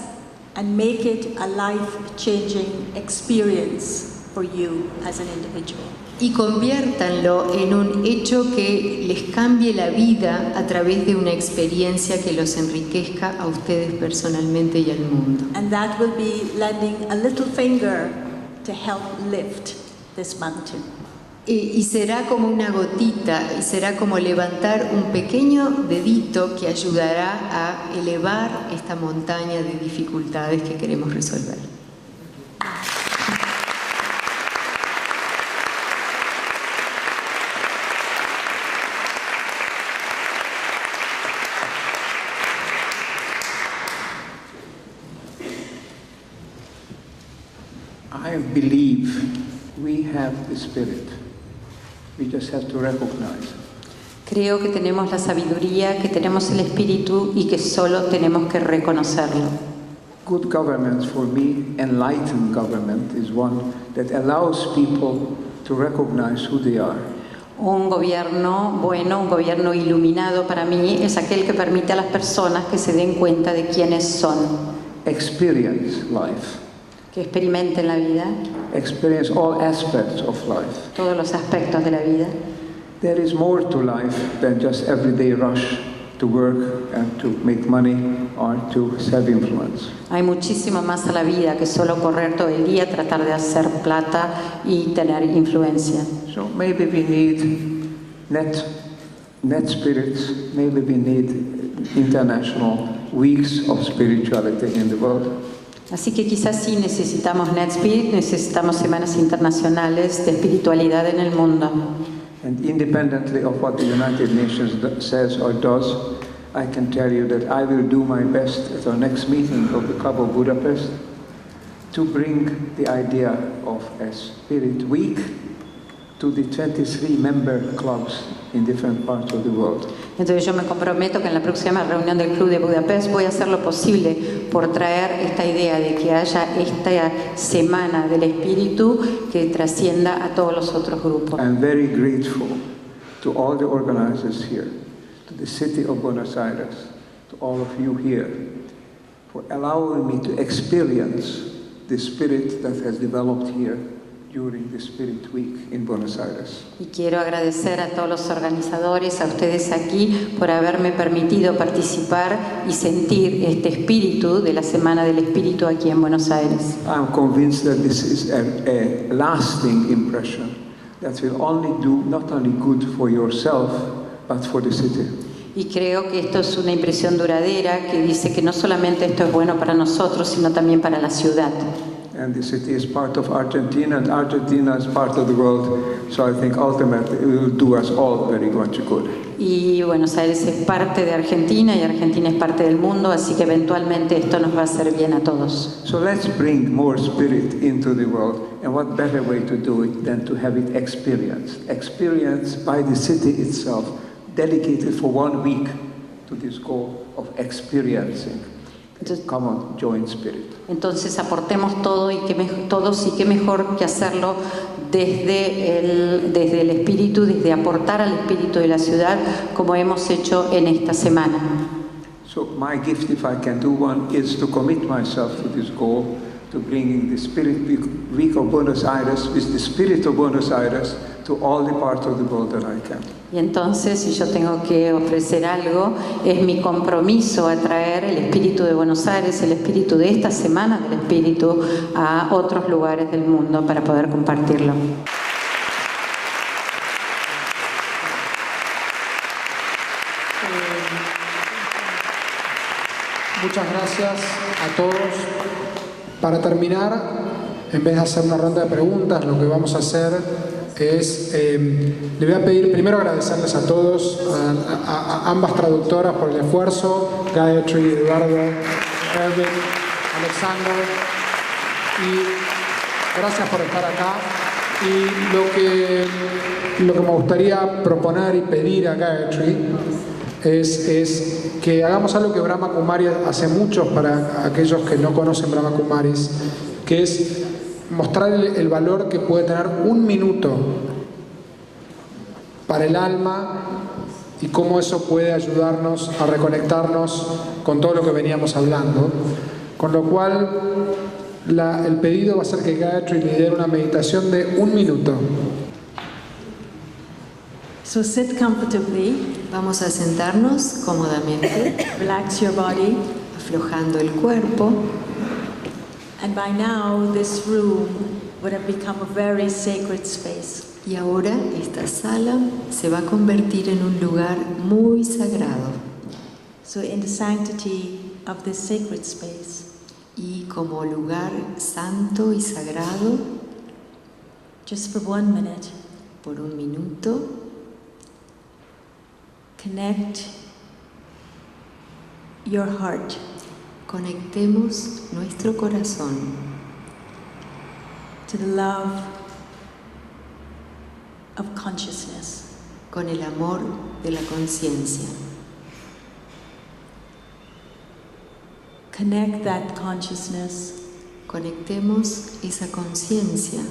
S4: and make it a life-changing experience for you as an individual.
S5: Y conviértanlo en un hecho que les cambie la vida a través de una experiencia que los enriquezca a ustedes personalmente y al mundo.
S4: And that will be lending a little finger to help lift this mountain.
S5: Y será como una gotita, y será como levantar un pequeño dedito que ayudará a elevar esta montaña de dificultades que queremos resolver.
S6: I believe we have the Spirit. We just have to recognize.
S1: Creo que tenemos la sabiduría, que tenemos el espíritu y que solo tenemos que reconocerlo.
S6: Good government, for me, enlightened government, is one that allows people to recognize who they are.
S1: Un gobierno bueno, un gobierno iluminado para mí es aquel que permite a las personas que se den cuenta de quiénes son.
S6: Experience life.
S1: Que experimenten la vida.
S6: Experience all aspects of life.
S1: Todos los aspectos de la vida.
S6: There is more to life than just everyday rush to work and to make money or to self-influence.
S1: Hay muchísimo más a la vida que solo correr todo el día, tratar de hacer plata y tener influencia.
S6: So maybe we need net spirits, maybe we need international weeks of spirituality in the world.
S1: Así que quizás sí necesitamos NetSpirit, necesitamos semanas internacionales de espiritualidad en el mundo.
S6: And independently of what the United Nations says or does, I can tell you that I will do my best at our next meeting of the Club of Budapest to bring the idea of a Spirit Week to the 23 member clubs in different parts of the world.
S1: Entonces yo me comprometo que en la próxima reunión del Club de Budapest voy a hacer lo posible por traer esta idea de que haya esta semana del espíritu que trascienda a todos los otros grupos.
S6: I'm very grateful to all the organizers here, to the city of Buenos Aires, to all of you here, for allowing me to experience the spirit that has developed here during the Spirit Week in Buenos Aires.
S1: Y quiero agradecer a todos los organizadores, a ustedes aquí, por haberme permitido participar y sentir este espíritu de la Semana del Espíritu aquí en Buenos Aires.
S6: I'm convinced that this is a lasting impression that will only do not only good for yourself, but for the city.
S1: Y creo que esto es una impresión duradera que dice que no solamente esto es bueno para nosotros, sino también para la ciudad.
S6: And the city is part of Argentina, and Argentina is part of the world. So I think ultimately it will do us all very much good.
S1: Y Buenos Aires es parte de Argentina y Argentina es parte del mundo, así que eventualmente esto nos va a hacer bien a todos.
S6: So let's bring more spirit into the world, and what better way to do it than to have it experienced by the city itself, dedicated for 1 week to this goal of experiencing. common joint spirit.
S1: Entonces aportemos todo todos, y qué mejor que hacerlo desde el espíritu, desde aportar al espíritu de la ciudad, como hemos hecho en esta semana.
S6: So my gift, if I can do one, is to commit myself to this goal, to bringing the Spirit Week of Buenos Aires, with the spirit of Buenos Aires, to all the parts of the world that I can.
S1: Y entonces, si yo tengo que ofrecer algo, es mi compromiso a traer el espíritu de Buenos Aires, el espíritu de esta semana del espíritu, a otros lugares del mundo para poder compartirlo.
S3: Muchas gracias a todos. Para terminar, en vez de hacer una ronda de preguntas, lo que vamos a hacer es, le voy a pedir primero agradecerles a todos, a ambas traductoras por el esfuerzo, Gayatri, Eduardo, Erwin, Alexander, y gracias por estar acá. Y lo que me gustaría proponer y pedir a Gayatri es que hagamos algo que Brahma Kumaris hace mucho para aquellos que no conocen Brahma Kumaris, que es mostrar el valor que puede tener un minuto para el alma y cómo eso puede ayudarnos a reconectarnos con todo lo que veníamos hablando. Con lo cual, el pedido va a ser que Gayatri lidere una meditación de 1 minuto.
S4: So sit comfortably.
S5: Vamos a sentarnos cómodamente,
S4: Relax your body.
S5: aflojando el cuerpo.
S4: And by now, this room would have become a very sacred space.
S5: Y ahora esta sala se va a convertir en un lugar muy sagrado.
S4: So in the sanctity of this sacred space,
S5: Y como lugar santo y sagrado,
S4: just for 1 minute,
S5: por 1 minuto,
S4: connect your heart
S5: conectemos nuestro corazón
S4: to the love of consciousness.
S5: con el amor de la conciencia.
S4: Connect that consciousness
S5: Conectemos esa conciencia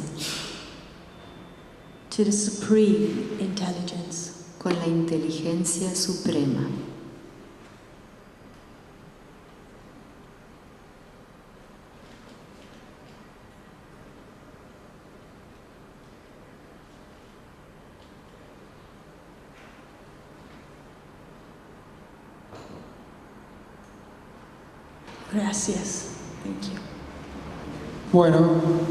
S4: to the supreme intelligence.
S5: con la inteligencia suprema.
S4: Gracias. Thank you.
S3: Bueno,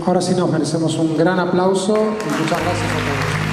S3: ahora sí nos merecemos un gran aplauso y muchas gracias a todos.